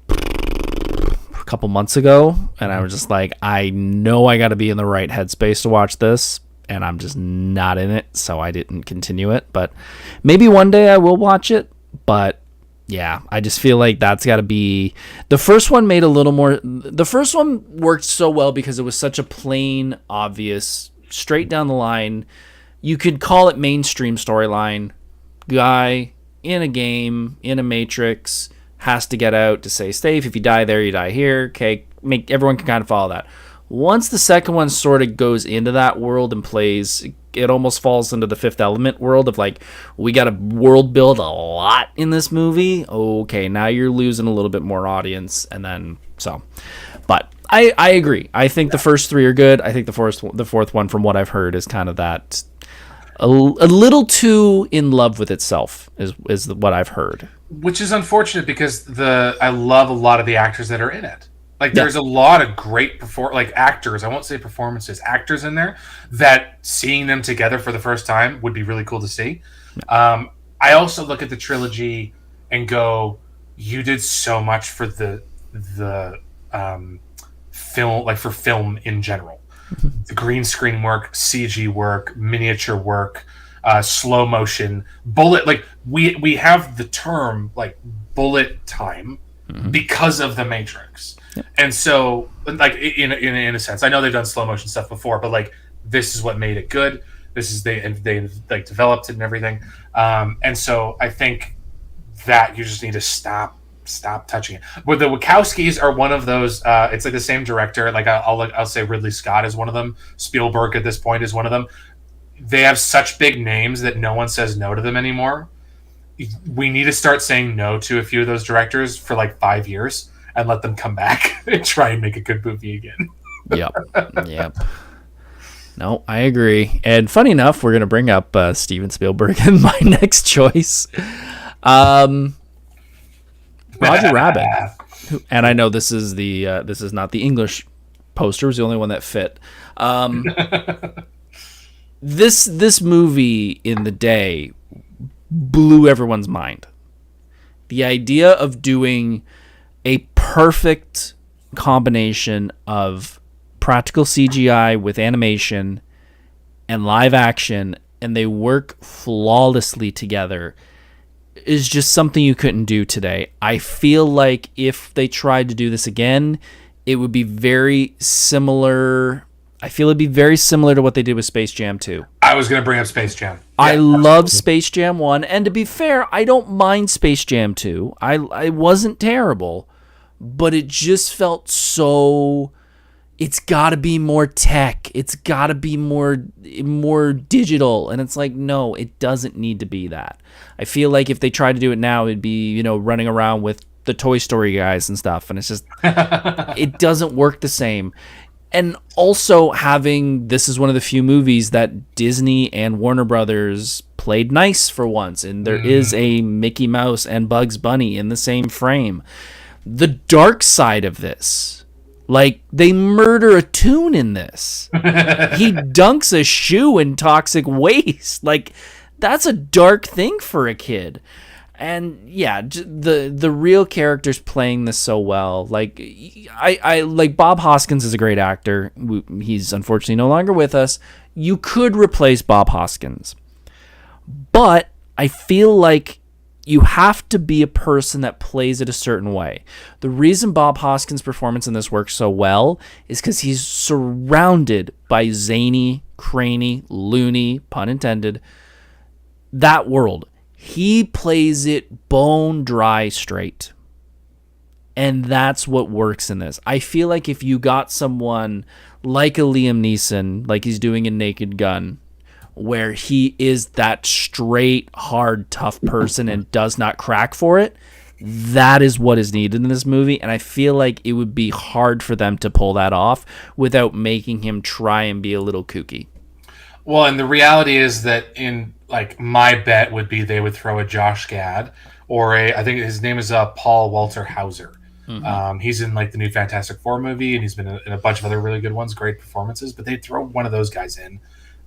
B: a couple months ago, and I was just like, I know I got to be in the right headspace to watch this, and I'm just not in it, so I didn't continue it. But maybe one day I will watch it, but yeah, I just feel like that's got to be... The first one made a little more... The first one worked so well because it was such a plain, obvious, straight down the line. You could call it mainstream storyline. Guy in a game, in a Matrix, has to get out to stay safe. If you die there, you die here. Okay, everyone can kind of follow that. Once the second one sort of goes into that world and plays, it almost falls into the Fifth Element world of like, we got to world build a lot in this movie. Okay, now you're losing a little bit more audience, and then so. But I agree. I think the first three are good. I think the fourth one, from what I've heard, is kind of that a little too in love with itself is what I've heard.
C: Which is unfortunate because I love a lot of the actors that are in it. Like
B: Yeah.
C: there's a lot of great actors. I won't say performances, actors in there that seeing them together for the first time would be really cool to see. I also look at the trilogy and go, you did so much for the film, like for film in general. The green screen work, CG work, miniature work, slow motion, bullet. Like we have the term like bullet time because of the Matrix, and so like in a sense, I know they've done slow motion stuff before, but like this is what made it good. This is they like developed it and everything, and so I think that you just need to stop touching it. But the Wachowskis are one of those. It's like the same director. Like I'll say Ridley Scott is one of them. Spielberg at this point is one of them. They have such big names that no one says no to them anymore. We need to start saying no to a few of those directors for like 5 years and let them come back and try and make a good movie again.
B: Yep. No, I agree. And funny enough, we're gonna bring up Steven Spielberg in my next choice. Roger Rabbit, and I know this is not the English poster; it was the only one that fit. This movie in the day blew everyone's mind. The idea of doing a perfect combination of practical CGI with animation and live action, and they work flawlessly together, is just something you couldn't do today. I feel like if they tried to do this again, it would be very similar. I feel it'd be very similar to what they did with Space Jam 2.
C: I was going to bring up Space Jam.
B: I love Space Jam 1, and to be fair, I don't mind Space Jam 2. I wasn't terrible, but it just felt so... It's got to be more tech. It's got to be more digital. And it's like, no, it doesn't need to be that. I feel like if they tried to do it now, it'd be, running around with the Toy Story guys and stuff. And it's just, it doesn't work the same. And also this is one of the few movies that Disney and Warner Brothers played nice for once. And there is a Mickey Mouse and Bugs Bunny in the same frame. The dark side of this, like, they murder a toon in this. He dunks a shoe in toxic waste. Like, that's a dark thing for a kid. And yeah, the real characters playing this so well. Like, I like Bob Hoskins is a great actor. He's unfortunately no longer with us. You could replace Bob Hoskins, but I feel like you have to be a person that plays it a certain way. The reason Bob Hoskins' performance in this works so well is because he's surrounded by zany, cranny, loony, pun intended, that world. He plays it bone dry straight. And that's what works in this. I feel like if you got someone like a Liam Neeson, like he's doing in Naked Gun, where he is that straight, hard, tough person and does not crack for it, that is what is needed in this movie. And I feel like it would be hard for them to pull that off without making him try and be a little kooky.
C: Well, and the reality is that my bet would be they would throw a Josh Gad or I think his name is Paul Walter Hauser. He's in like the new Fantastic Four movie, and he's been in a bunch of other really good ones, great performances, but they'd throw one of those guys in,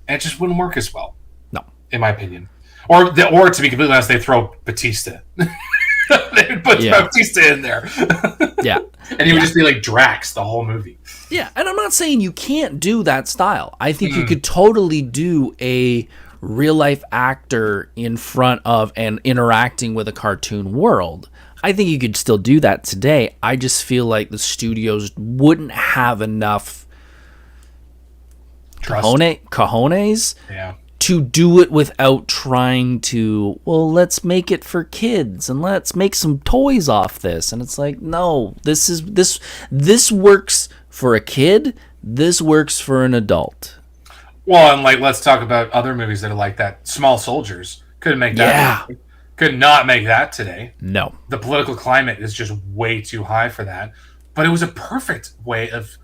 C: and it just wouldn't work as well.
B: No.
C: In my opinion. Or to be completely honest, they throw Batista. They put Batista in there.
B: Yeah.
C: And he would just be like Drax the whole movie.
B: Yeah, and I'm not saying you can't do that style. I think you could totally do a real-life actor in front of and interacting with a cartoon world. I think you could still do that today. I just feel like the studios wouldn't have enough cojones to do it without trying to, well, let's make it for kids and let's make some toys off this. And it's like, no, this works for a kid. This works for an adult.
C: Well, and let's talk about other movies that are like that. Small Soldiers couldn't make that. Yeah. Could not make that today.
B: No.
C: The political climate is just way too high for that. But it was a perfect way of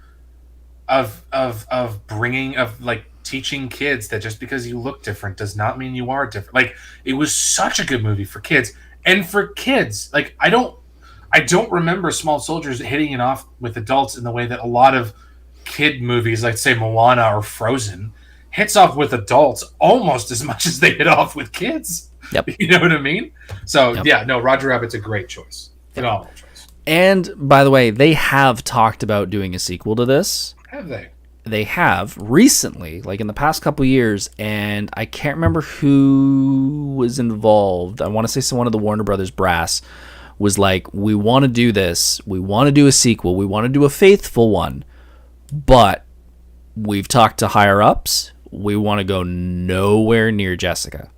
C: teaching kids that just because you look different does not mean you are different. Like, it was such a good movie for kids. And for kids, like, I don't remember Small Soldiers hitting it off with adults in the way that a lot of kid movies, like say Moana or Frozen, hits off with adults almost as much as they hit off with kids.
B: Yep.
C: You know what I mean? So yeah, no, Roger Rabbit's a great choice. Phenomenal choice.
B: And by the way, they have talked about doing a sequel to this.
C: Have they?
B: They have recently, like in the past couple years, and I can't remember who was involved. I want to say one of the Warner Brothers brass was like, we want to do this. We want to do a sequel. We want to do a faithful one. But we've talked to higher ups. We want to go nowhere near Jessica.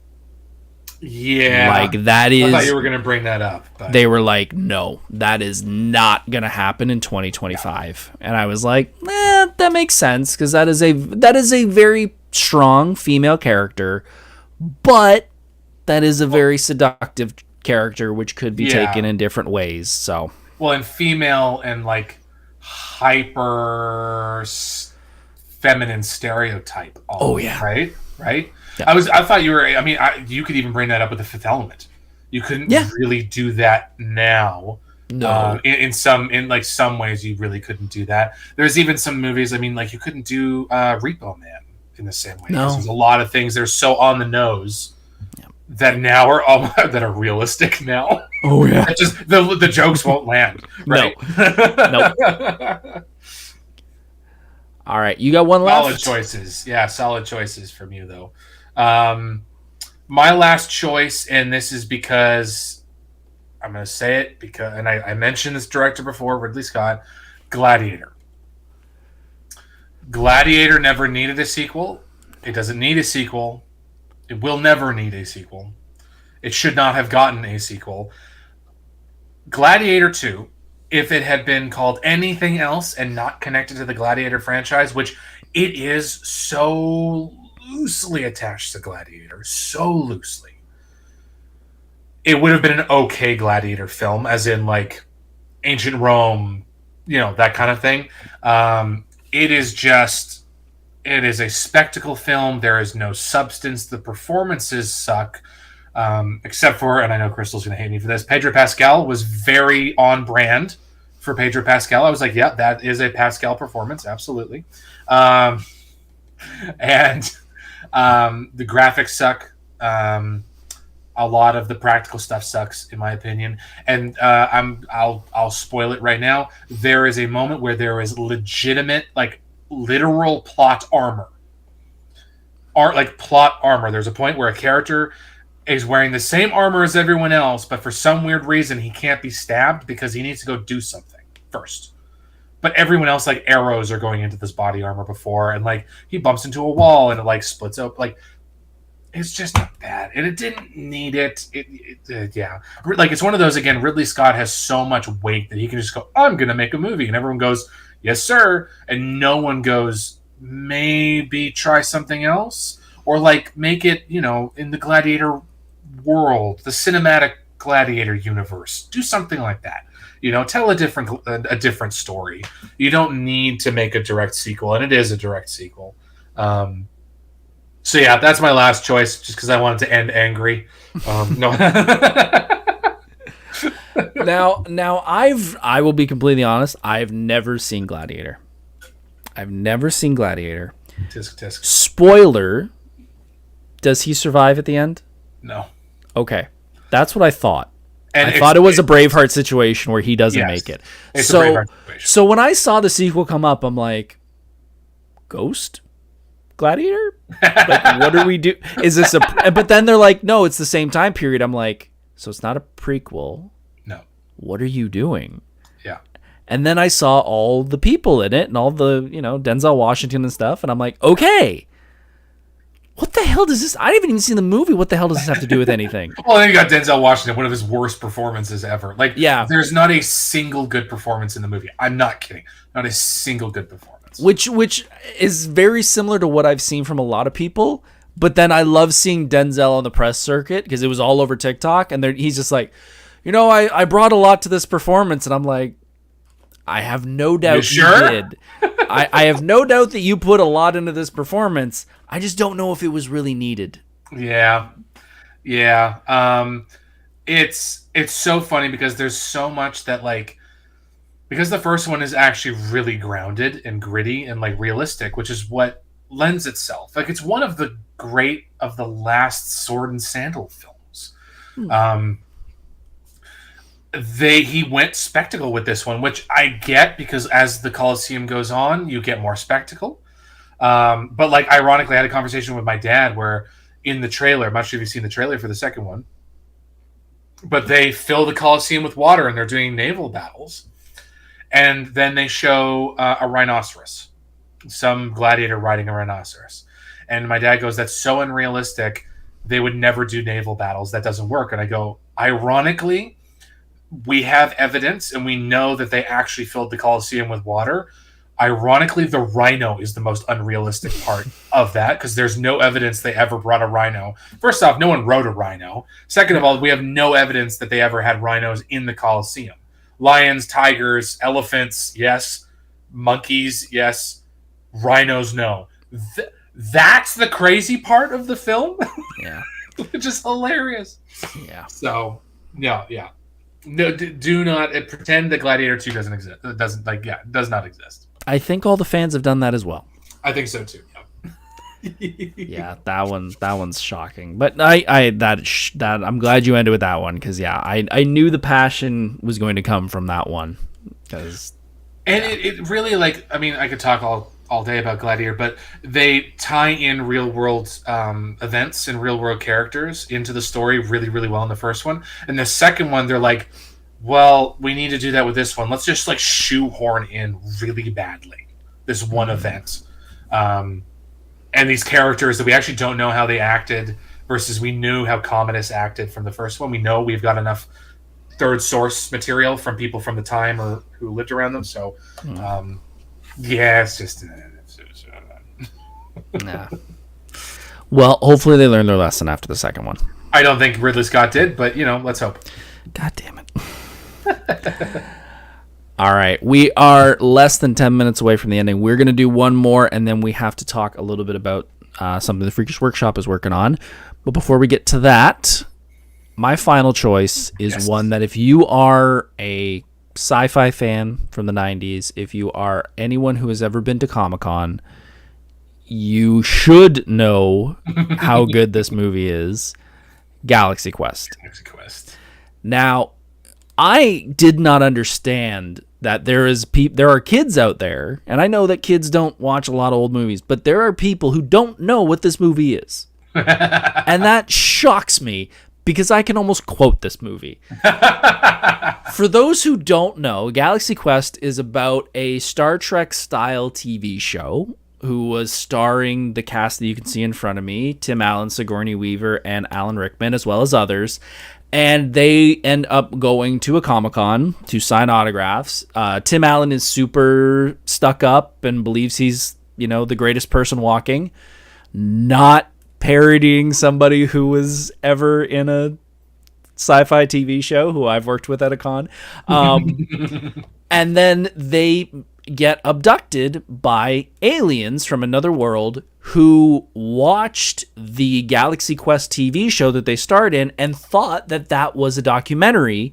C: Yeah.
B: Like, that is...
C: I thought you were going to bring that up. But.
B: They were like, no, that is not going to happen in 2025. And I was like, that makes sense, because that is a very strong female character, but that is a very seductive character, which could be taken in different ways. So,
C: well, and female and like hyper feminine stereotype. Right. Yeah. I thought you were. I mean, you could even bring that up with the Fifth Element. You couldn't really do that now.
B: No.
C: In some ways, you really couldn't do that. There's even some movies. I mean, like, you couldn't do Repo Man in the same way.
B: No.
C: There's a lot of things that are so on the nose that now are that are realistic now.
B: Oh yeah.
C: Just the jokes won't land. Right?
B: No. Nope. All right, you got one left?
C: Solid choices. Yeah, solid choices from you, though. My last choice, and this is because I'm going to say it, because, and I mentioned this director before, Ridley Scott, Gladiator. Gladiator never needed a sequel. It doesn't need a sequel. It will never need a sequel. It should not have gotten a sequel. Gladiator 2, if it had been called anything else and not connected to the Gladiator franchise, which it is so loosely attached to Gladiator, so loosely, it would have been an okay Gladiator film, as in like ancient Rome, that kind of thing. It is a spectacle film. There is no substance. The performances suck. Except for, and I know Crystal's going to hate me for this, Pedro Pascal was very on brand for Pedro Pascal. I was like, yeah, that is a Pascal performance, absolutely. And the graphics suck. A lot of the practical stuff sucks, in my opinion. And I'll spoil it right now. There is a moment where there is legitimate, like, literal plot armor. Plot armor. There's a point where a character is wearing the same armor as everyone else, but for some weird reason he can't be stabbed because he needs to go do something first. But everyone else, like, arrows are going into this body armor before, and like he bumps into a wall and it like splits up. Like, it's just not bad, and it didn't need it. Like, it's one of those, again, Ridley Scott has so much weight that he can just go, I'm gonna make a movie, and everyone goes, yes sir, and no one goes, maybe try something else, or like make it, in the Gladiator world, the cinematic Gladiator universe. Do something like that. Tell a different story. You don't need to make a direct sequel, and it is a direct sequel. So yeah, that's my last choice, just because I wanted to end angry. No.
B: Now I will be completely honest. I've never seen Gladiator.
C: Tisk tisk.
B: Spoiler: does he survive at the end?
C: No.
B: Okay, that's what I thought.
C: And
B: I thought it was a Braveheart situation where he doesn't make it.
C: It's a Braveheart situation.
B: So when I saw the sequel come up, I'm like, Ghost? Gladiator? Like, what do we do? Is this but then they're like, no, it's the same time period. I'm like, so it's not a prequel.
C: No.
B: What are you doing?
C: Yeah.
B: And then I saw all the people in it and all the, Denzel Washington and stuff. And I'm like, okay, what the hell does this? I haven't even seen the movie. What the hell does this have to do with anything?
C: Well, then you got Denzel Washington, one of his worst performances ever. Like,
B: yeah,
C: there's not a single good performance in the movie. I'm not kidding. Not a single good performance.
B: Which is very similar to what I've seen from a lot of people. But then I love seeing Denzel on the press circuit because it was all over TikTok. And he's just like, I brought a lot to this performance. And I'm like, I have no doubt
C: you sure?
B: did. I have no doubt that you put a lot into this performance. I just don't know if it was really needed.
C: Yeah. It's so funny because there's so much that like, because the first one is actually really grounded and gritty and like realistic, which is what lends itself. Like it's one of the great of the last Sword and Sandal films. He went spectacle with this one, which I get because as the Colosseum goes on, you get more spectacle. But like ironically, I had a conversation with my dad where in the trailer, I'm not sure if you've seen the trailer for the second one, but they fill the Colosseum with water and they're doing naval battles. And then they show a rhinoceros, some gladiator riding a rhinoceros. And my dad goes, that's so unrealistic. They would never do naval battles. That doesn't work. And I go, ironically, we have evidence and we know that they actually filled the Colosseum with water. Ironically, the rhino is the most unrealistic part of that because there's no evidence they ever brought a rhino. First off, no one rode a rhino. Second of all, we have no evidence that they ever had rhinos in the Colosseum. Lions, tigers, elephants, yes. Monkeys, yes. Rhinos, no. That's the crazy part of the film.
B: Yeah.
C: Which is hilarious.
B: Yeah.
C: So, yeah. No, do not pretend that Gladiator 2 doesn't exist. It does not exist.
B: I think all the fans have done that as well.
C: I think so too.
B: Yeah, that one's shocking. But I'm glad you ended with that one because I knew the passion was going to come from that one.
C: It really I could talk all day about Gladiator, but they tie in real world events and real world characters into the story really, really well in the first one. And the second one, they're like, well, we need to do that with this one. Let's just like shoehorn in really badly this one event. And these characters that we actually don't know how they acted versus we knew how Commodus acted from the first one. We know we've got enough third source material from people from the time or who lived around them. So, it's just...
B: Nah. Well, hopefully they learned their lesson after the second one.
C: I don't think Ridley Scott did, but, let's hope.
B: God damn it. All right. We are less than 10 minutes away from the ending. We're going to do one more, and then we have to talk a little bit about something the Freakish Workshop is working on. But before we get to that, my final choice is one that if you are a sci-fi fan from the 90s, if you are anyone who has ever been to Comic-Con, you should know how good this movie is. Galaxy Quest. Now, I did not understand that there are kids out there, and I know that kids don't watch a lot of old movies, but there are people who don't know what this movie is. And that shocks me because I can almost quote this movie. For those who don't know, Galaxy Quest is about a Star Trek style TV show who was starring the cast that you can see in front of me, Tim Allen, Sigourney Weaver, and Alan Rickman, as well as others. And they end up going to a Comic-Con to sign autographs. Tim Allen is super stuck up and believes he's, the greatest person walking. Not parodying somebody who was ever in a sci-fi TV show who I've worked with at a con. And then they get abducted by aliens from another world who watched the Galaxy Quest TV show that they starred in and thought that that was a documentary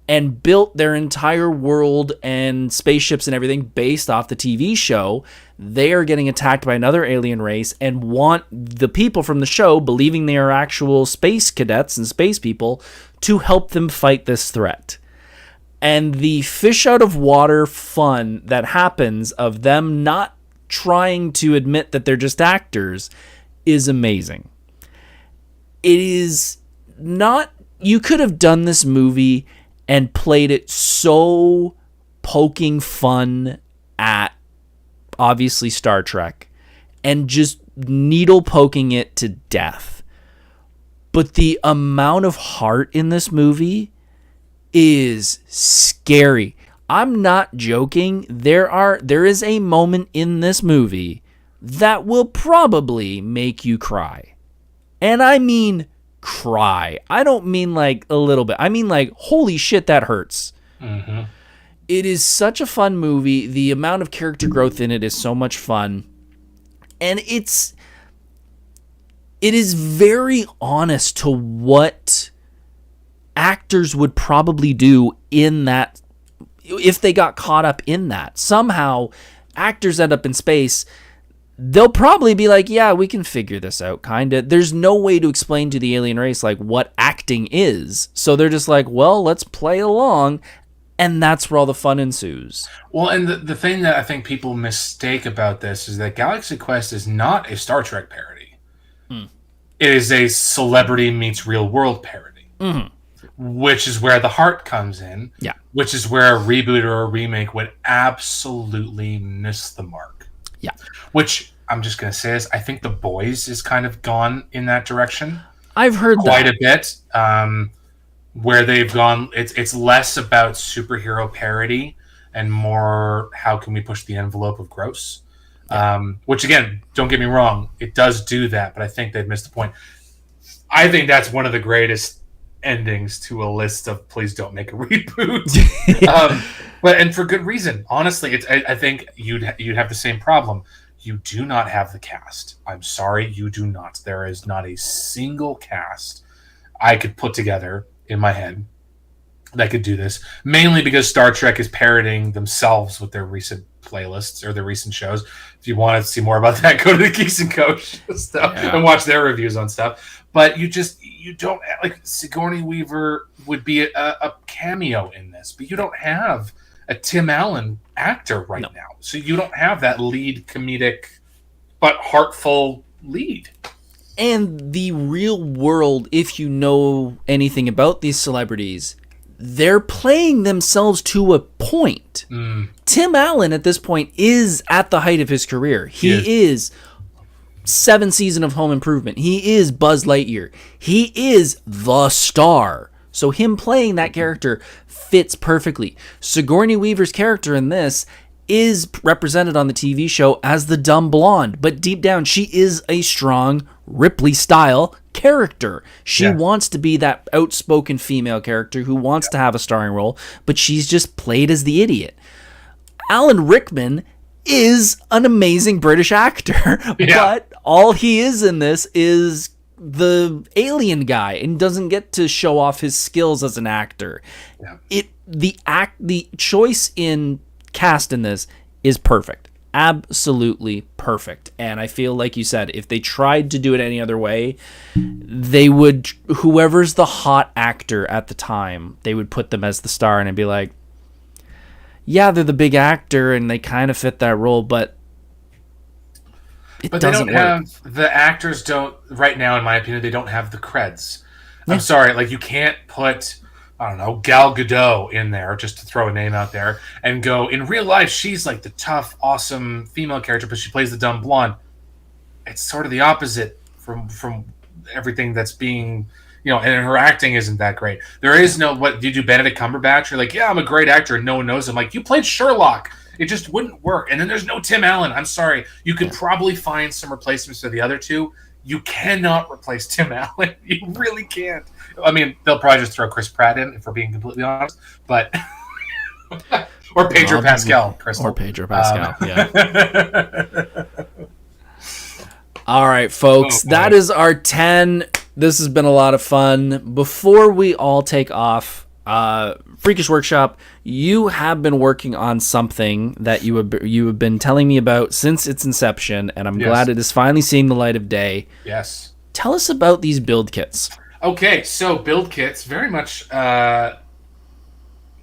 B: and built their entire world and spaceships and everything based off the TV show. They are getting attacked by another alien race and want the people from the show, believing they are actual space cadets and space people, to help them fight this threat. And the fish out of water fun that happens of them not trying to admit that they're just actors is amazing. It is not... You could have done this movie and played it so poking fun at, obviously, Star Trek, and just needle poking it to death. But the amount of heart in this movie is scary. I'm not joking. There is a moment in this movie that will probably make you cry. And I mean cry. I don't mean like a little bit. I mean like, holy shit, that hurts. Mm-hmm. It is such a fun movie. The amount of character growth in it is so much fun. And it is very honest to what actors would probably do in that if they got caught up in that. Somehow actors end up in space, they'll probably be like, yeah, we can figure this out, kind of. There's no way to explain to the alien race like what acting is. So they're just like, well, let's play along. And that's where all the fun ensues.
C: Well, and the thing that I think people mistake about this is that Galaxy Quest is not a Star Trek parody. It is a celebrity meets real world parody. Which is where the heart comes in.
B: Yeah.
C: Which is where a reboot or a remake would absolutely miss the mark.
B: Yeah.
C: Which, I'm just going to say this, I think The Boys is kind of gone in that direction.
B: I've heard
C: quite a bit. Where they've gone, it's less about superhero parody and more how can we push the envelope of gross. Which again, don't get me wrong, it does do that, but I think they've missed the point. I think that's one of the greatest endings to a list of please don't make a reboot. But and for good reason. Honestly, I think you'd have the same problem. You do not have the cast. I'm sorry, you do not. There is not a single cast I could put together in my head that could do this, mainly because Star Trek is parodying themselves with their recent playlists or their recent shows. If you want to see more about that, go to the Geeks and Coach stuff and watch their reviews on stuff. But you don't, like, Sigourney Weaver would be a cameo in this, but you don't have a Tim Allen actor right now. So you don't have that lead comedic but heartful lead.
B: And the real world, if you know anything about these celebrities, they're playing themselves to a point. Tim Allen at this point is at the height of his career. He is 7 seasons of Home Improvement. He is Buzz Lightyear. He is the star. So him playing that character fits perfectly. Sigourney Weaver's character in this is represented on the TV show as the dumb blonde, but deep down she is a strong Ripley-style character. She wants to be that outspoken female character who wants to have a starring role, but she's just played as the idiot. Alan Rickman is an amazing British actor, but all he is in this is the alien guy and doesn't get to show off his skills as an actor. The choice in cast in this is perfect. Absolutely perfect. And I feel like you said, if they tried to do it any other way, they would, whoever's the hot actor at the time, they would put them as the star and it'd be like, yeah, they're the big actor and they kind of fit that role, but it doesn't work.
C: The actors don't, right now, in my opinion, they don't have the creds. I'm sorry, like, you can't put, I don't know, Gal Gadot in there, just to throw a name out there, and go, in real life, she's like the tough, awesome female character, but she plays the dumb blonde. It's sort of the opposite from everything that's being, and her acting isn't that great. There is no, what, do you do Benedict Cumberbatch? You're like, yeah, I'm a great actor, and no one knows him. Like, you played Sherlock. It just wouldn't work. And then there's no Tim Allen. I'm sorry. You could probably find some replacements for the other two. You cannot replace Tim Allen. You really can't. I mean, they'll probably just throw Chris Pratt in, if we're being completely honest. But or Pedro Pascal, Crystal.
B: Or Pedro Pascal, All right, folks. That is our 10. This has been a lot of fun. Before we all take off, Freakish Workshop, you have been working on something that you have been telling me about since its inception, and I'm glad it is finally seeing the light of day.
C: Yes.
B: Tell us about these build kits.
C: Okay, so build kits, very much, look at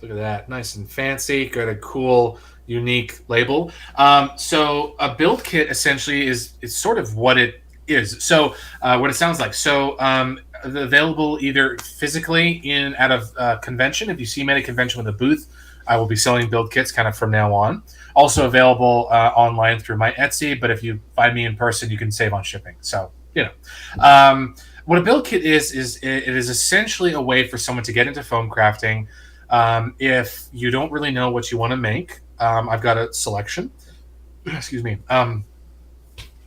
C: that, nice and fancy, got a cool, unique label. So a build kit essentially is sort of what it is. So what it sounds like. So available either physically at a convention. If you see me at a convention with a booth, I will be selling build kits kind of from now on. Also available online through my Etsy, but if you find me in person, you can save on shipping. So, what a build kit is it is essentially a way for someone to get into foam crafting. If you don't really know what you want to make, I've got a selection. Excuse me.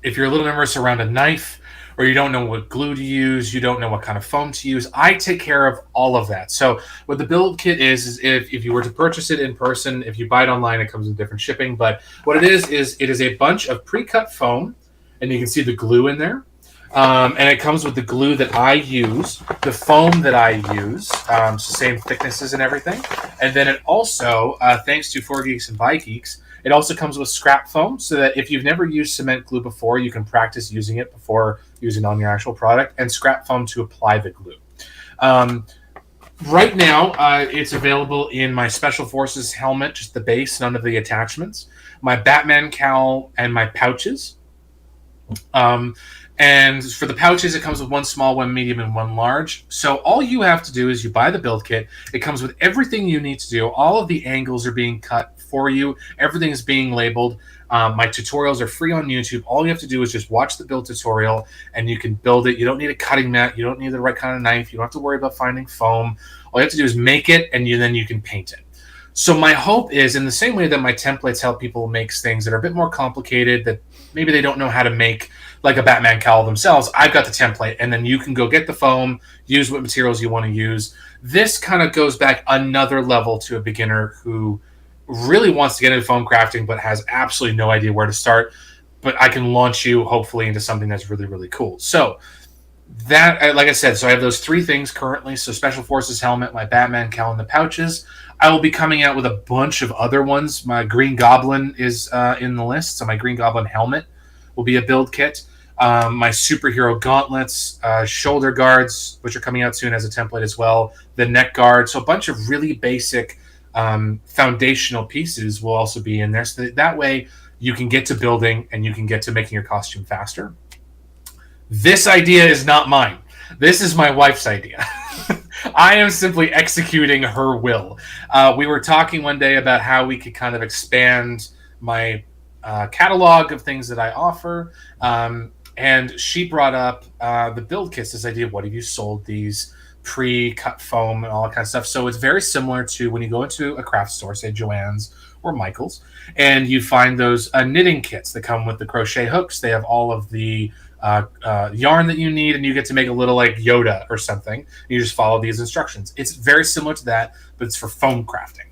C: If you're a little nervous around a knife or you don't know what glue to use, you don't know what kind of foam to use, I take care of all of that. So what the build kit is if you were to purchase it in person, if you buy it online, it comes with different shipping. But what it is it is a bunch of pre-cut foam, and you can see the glue in there. And it comes with the glue that I use, the foam that I use, same thicknesses and everything. And then it also, thanks to 4Geeks and By Geeks, it also comes with scrap foam, so that if you've never used cement glue before, you can practice using it before using it on your actual product, and scrap foam to apply the glue. Right now, it's available in my Special Forces helmet, just the base, none of the attachments, my Batman cowl, and my pouches. And for the pouches, it comes with one small, one medium, and one large. So all you have to do is you buy the build kit. It comes with everything you need to do. All of the angles are being cut for you. Everything is being labeled. My tutorials are free on YouTube. All you have to do is just watch the build tutorial, and you can build it. You don't need a cutting mat. You don't need the right kind of knife. You don't have to worry about finding foam. All you have to do is make it, and then you can paint it. So my hope is, in the same way that my templates help people make things that are a bit more complicated, that maybe they don't know how to make, like a Batman cowl themselves, I've got the template, and then you can go get the foam, use what materials you want to use. This kind of goes back another level to a beginner who really wants to get into foam crafting but has absolutely no idea where to start. But I can launch you, hopefully, into something that's really, really cool. So that, like I said, so I have those three things currently. So Special Forces helmet, my Batman cowl, and the pouches. I will be coming out with a bunch of other ones. My Green Goblin is in the list, so my Green Goblin helmet will be a build kit. My superhero gauntlets, shoulder guards, which are coming out soon as a template as well, the neck guard. So a bunch of really basic foundational pieces will also be in there. So that way you can get to building and you can get to making your costume faster. This idea is not mine. This is my wife's idea. I am simply executing her will. We were talking one day about how we could kind of expand my catalog of things that I offer. And she brought up the build kits, this idea of what have you sold these pre-cut foam and all that kind of stuff. So it's very similar to when you go into a craft store, say Joann's or Michael's, and you find those knitting kits that come with the crochet hooks. They have all of the yarn that you need, and you get to make a little like Yoda or something. You just follow these instructions. It's very similar to that, but it's for foam crafting.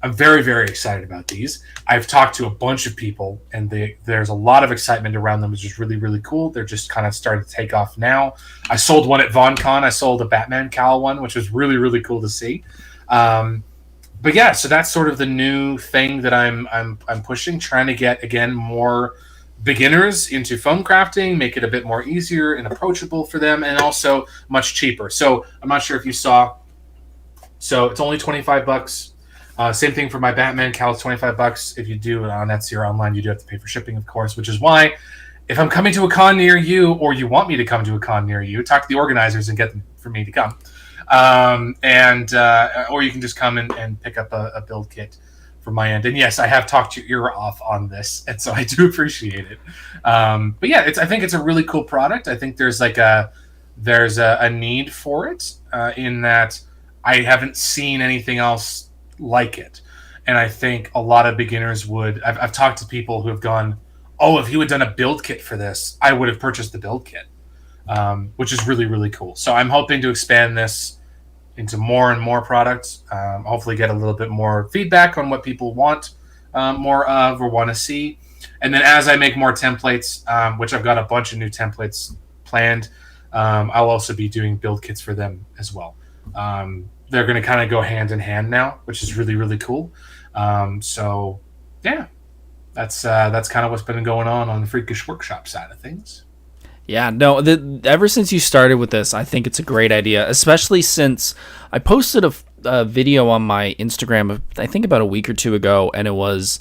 C: I'm very, very excited about these. I've talked to a bunch of people, and there's a lot of excitement around them, which is really, really cool. They're just kind of starting to take off now. I sold one at VonCon. I sold a Batman cowl one, which was really, really cool to see. But yeah, so that's sort of the new thing that I'm pushing, trying to get, again, more beginners into foam crafting, make it a bit more easier and approachable for them, and also much cheaper. So I'm not sure if you saw. So it's only $25. Same thing for my Batman cowl, it's $25. If you do it on Etsy or online, you do have to pay for shipping, of course, which is why if I'm coming to a con near you, or you want me to come to a con near you, talk to the organizers and get them for me to come. Or you can just come and pick up a build kit from my end. And yes, I have talked your ear off on this, and so I do appreciate it. But yeah, I think it's a really cool product. I think there's a need for it in that I haven't seen anything else like it, and I think a lot of beginners would. I've talked to people who have gone, "Oh, if you had done a build kit for this, I would have purchased the build kit," which is really, really cool. So I'm hoping to expand this into more and more products. Hopefully, get a little bit more feedback on what people want more of or want to see, and then as I make more templates, which I've got a bunch of new templates planned, I'll also be doing build kits for them as well. They're going to kind of go hand in hand now, which is really, really cool. So, yeah, that's kind of what's been going on the Freakish Workshop side of things.
B: Yeah, no, ever since you started with this, I think it's a great idea, especially since I posted a video on my Instagram, I think about a week or two ago, and it was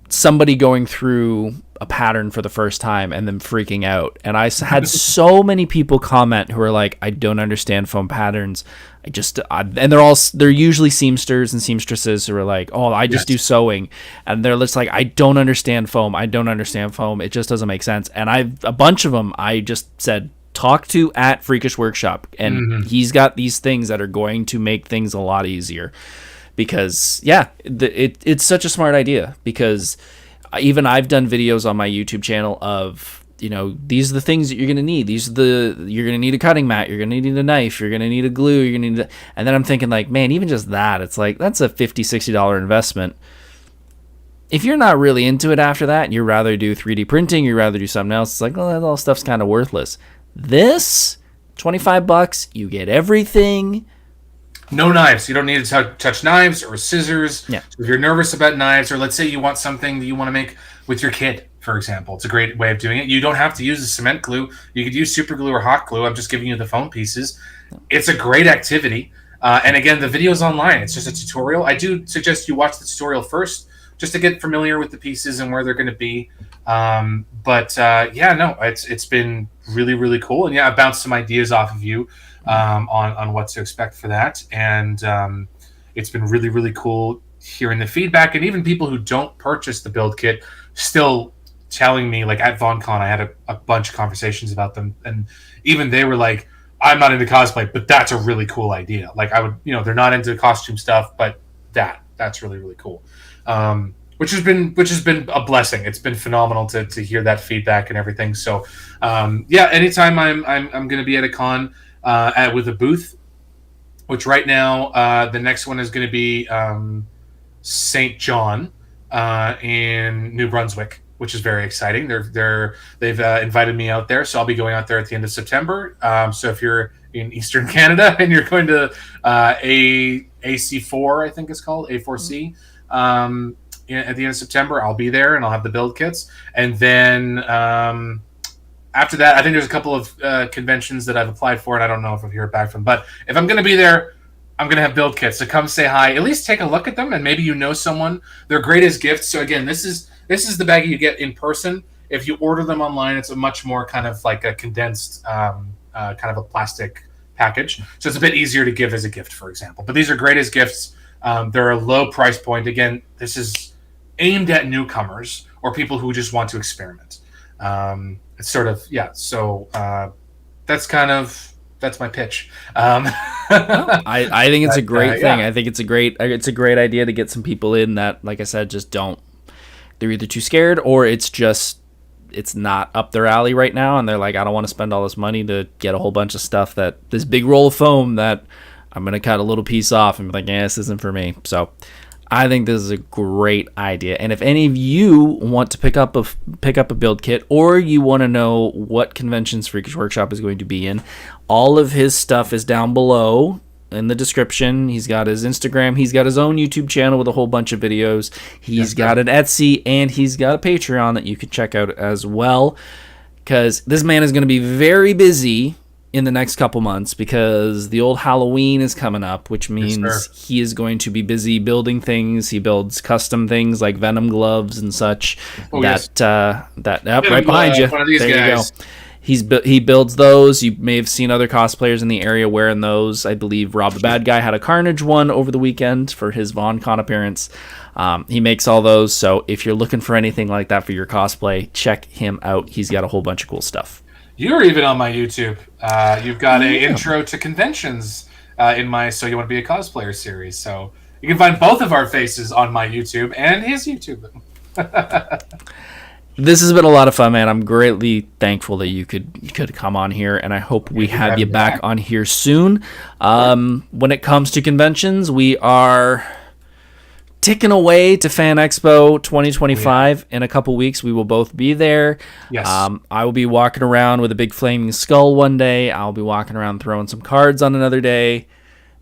B: somebody going through a pattern for the first time and then freaking out. And I had so many people comment who are like, I don't understand foam patterns. And they're usually seamsters and seamstresses who are like, oh, I just do sewing. And they're just like, I don't understand foam. I don't understand foam. It just doesn't make sense. And a bunch of them, I just said, talk to at Freakish Workshop. And he's got these things that are going to make things a lot easier. Because, yeah, it's such a smart idea. Because even I've done videos on my YouTube channel of these are the things that you're going to need. You're going to need a cutting mat. You're going to need a knife. You're going to need a glue. You're going to need, and then I'm thinking like, man, even just that, it's like, that's a $50, $60 investment. If you're not really into it after that, and you'd rather do 3D printing, you'd rather do something else, it's like, well, that all stuff's kind of worthless. This, $25, you get everything.
C: No knives. You don't need to touch knives or scissors.
B: Yeah.
C: So if you're nervous about knives, or let's say you want something that you want to make with your kid, for example, it's a great way of doing it. You don't have to use a cement glue. You could use super glue or hot glue. I'm just giving you the foam pieces. It's a great activity. And again, the video's online. It's just a tutorial. I do suggest you watch the tutorial first, just to get familiar with the pieces and where they're going to be. It's been really, really cool. And yeah, I bounced some ideas off of you on what to expect for that. And it's been really, really cool hearing the feedback. And even people who don't purchase the build kit still telling me, like at VonCon, I had a bunch of conversations about them. And even they were like, I'm not into cosplay, but that's a really cool idea. Like they're not into costume stuff, but that's really, really cool. Which has been a blessing. It's been phenomenal to hear that feedback and everything. So, anytime I'm going to be at a con with a booth, which right now the next one is going to be St. John in New Brunswick, which is very exciting. They've invited me out there, so I'll be going out there at the end of September. So if you're in Eastern Canada and you're going to AC4, I think it's called A4C. At the end of September, I'll be there and I'll have the build kits. And then after that, I think there's a couple of conventions that I've applied for, and I don't know if I'll hear back from. But if I'm going to be there, I'm going to have build kits. So come say hi. At least take a look at them, and maybe you know someone. They're great as gifts. So again, this is the baggie you get in person. If you order them online, it's a much more kind of like a condensed kind of a plastic package. So it's a bit easier to give as a gift, for example. But these are great as gifts. They're a low price point. Again, this is aimed at newcomers or people who just want to experiment. It's sort of, so that's my pitch.
B: I think it's a great thing. I think it's a great idea to get some people in that, like I said, just they're either too scared or it's not up their alley right now, and they're like, I don't want to spend all this money to get a whole bunch of stuff, this big roll of foam that I'm going to cut a little piece off and be like, this isn't for me. So I think this is a great idea. And if any of you want to pick up a build kit, or you want to know what conventions Freakish Workshop is going to be in, all of his stuff is down below in the description. He's got his Instagram. He's got his own YouTube channel with a whole bunch of videos. He's got an Etsy, and he's got a Patreon that you can check out as well, because this man is going to be very busy in the next couple months, because the old Halloween is coming up, which means he is going to be busy building things. He builds custom things like Venom gloves and such. Right behind you. One of these guys. You go. He builds those. You may have seen other cosplayers in the area wearing those. I believe Rob the Bad Guy had a Carnage one over the weekend for his VonCon appearance. He makes all those, so if you're looking for anything like that for your cosplay, check him out. He's got a whole bunch of cool stuff.
C: You're even on my YouTube. You've got a intro to conventions in my So You Want to Be a Cosplayer series. So you can find both of our faces on my YouTube and his YouTube.
B: This has been a lot of fun, man. I'm greatly thankful that you could come on here, and I hope we have you back on here soon. When it comes to conventions, we are ticking away to Fan Expo 2025 in a couple weeks. We will both be there.
C: Yes.
B: I will be walking around with a big flaming skull one day. I'll be walking around throwing some cards on another day.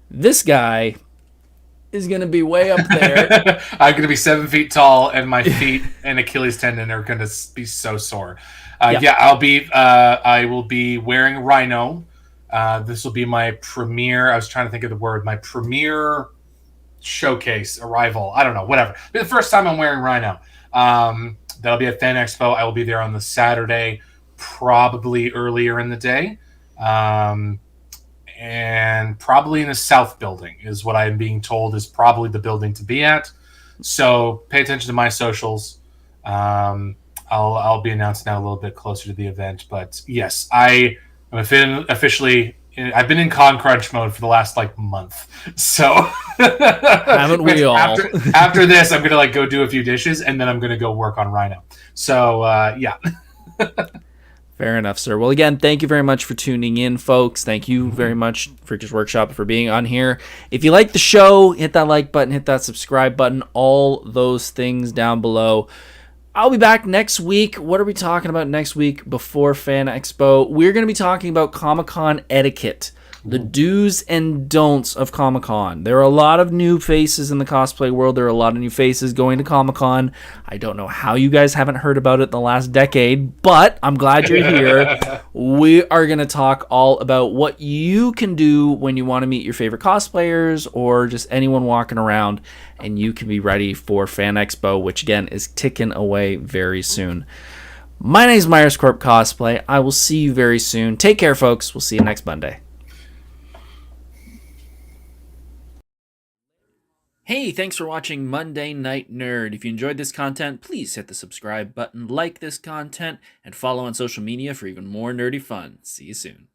B: This guy is going to be way up there.
C: I'm going to be 7 feet tall, and my feet and Achilles tendon are going to be so sore. I will be wearing Rhino. This will be my premiere. I was trying to think of the word. My premiere showcase, arrival. I don't know, whatever. It'll be the first time I'm wearing Rhino. That'll be at Fan Expo. I will be there on the Saturday, probably earlier in the day. And probably in the South Building is what I'm being told is probably the building to be at. So pay attention to my socials. I'll be announcing that a little bit closer to the event. But yes, I am officially. I've been in con crunch mode for the last month. So
B: haven't we all?
C: After this, I'm gonna go do a few dishes, and then I'm gonna go work on Rhino. So yeah.
B: Fair enough, sir. Well, again, thank you very much for tuning in, folks. Thank you very much, Freakish Workshop, for being on here. If you like the show, hit that like button, hit that subscribe button, all those things down below. I'll be back next week. What are we talking about next week before Fan Expo? We're going to be talking about Comic-Con etiquette. The do's and don'ts of Comic-Con. There are a lot of new faces in the cosplay world. There are a lot of new faces going to Comic-Con. I don't know how you guys haven't heard about it in the last decade, but I'm glad you're here. We are going to talk all about what you can do when you want to meet your favorite cosplayers or just anyone walking around, and you can be ready for Fan Expo, which again is ticking away very soon. My name is Myers Corp Cosplay. I will see you very soon. Take care, folks. We'll see you next Monday. Hey, thanks for watching Monday Night Nerd. If you enjoyed this content, please hit the subscribe button, like this content, and follow on social media for even more nerdy fun. See you soon.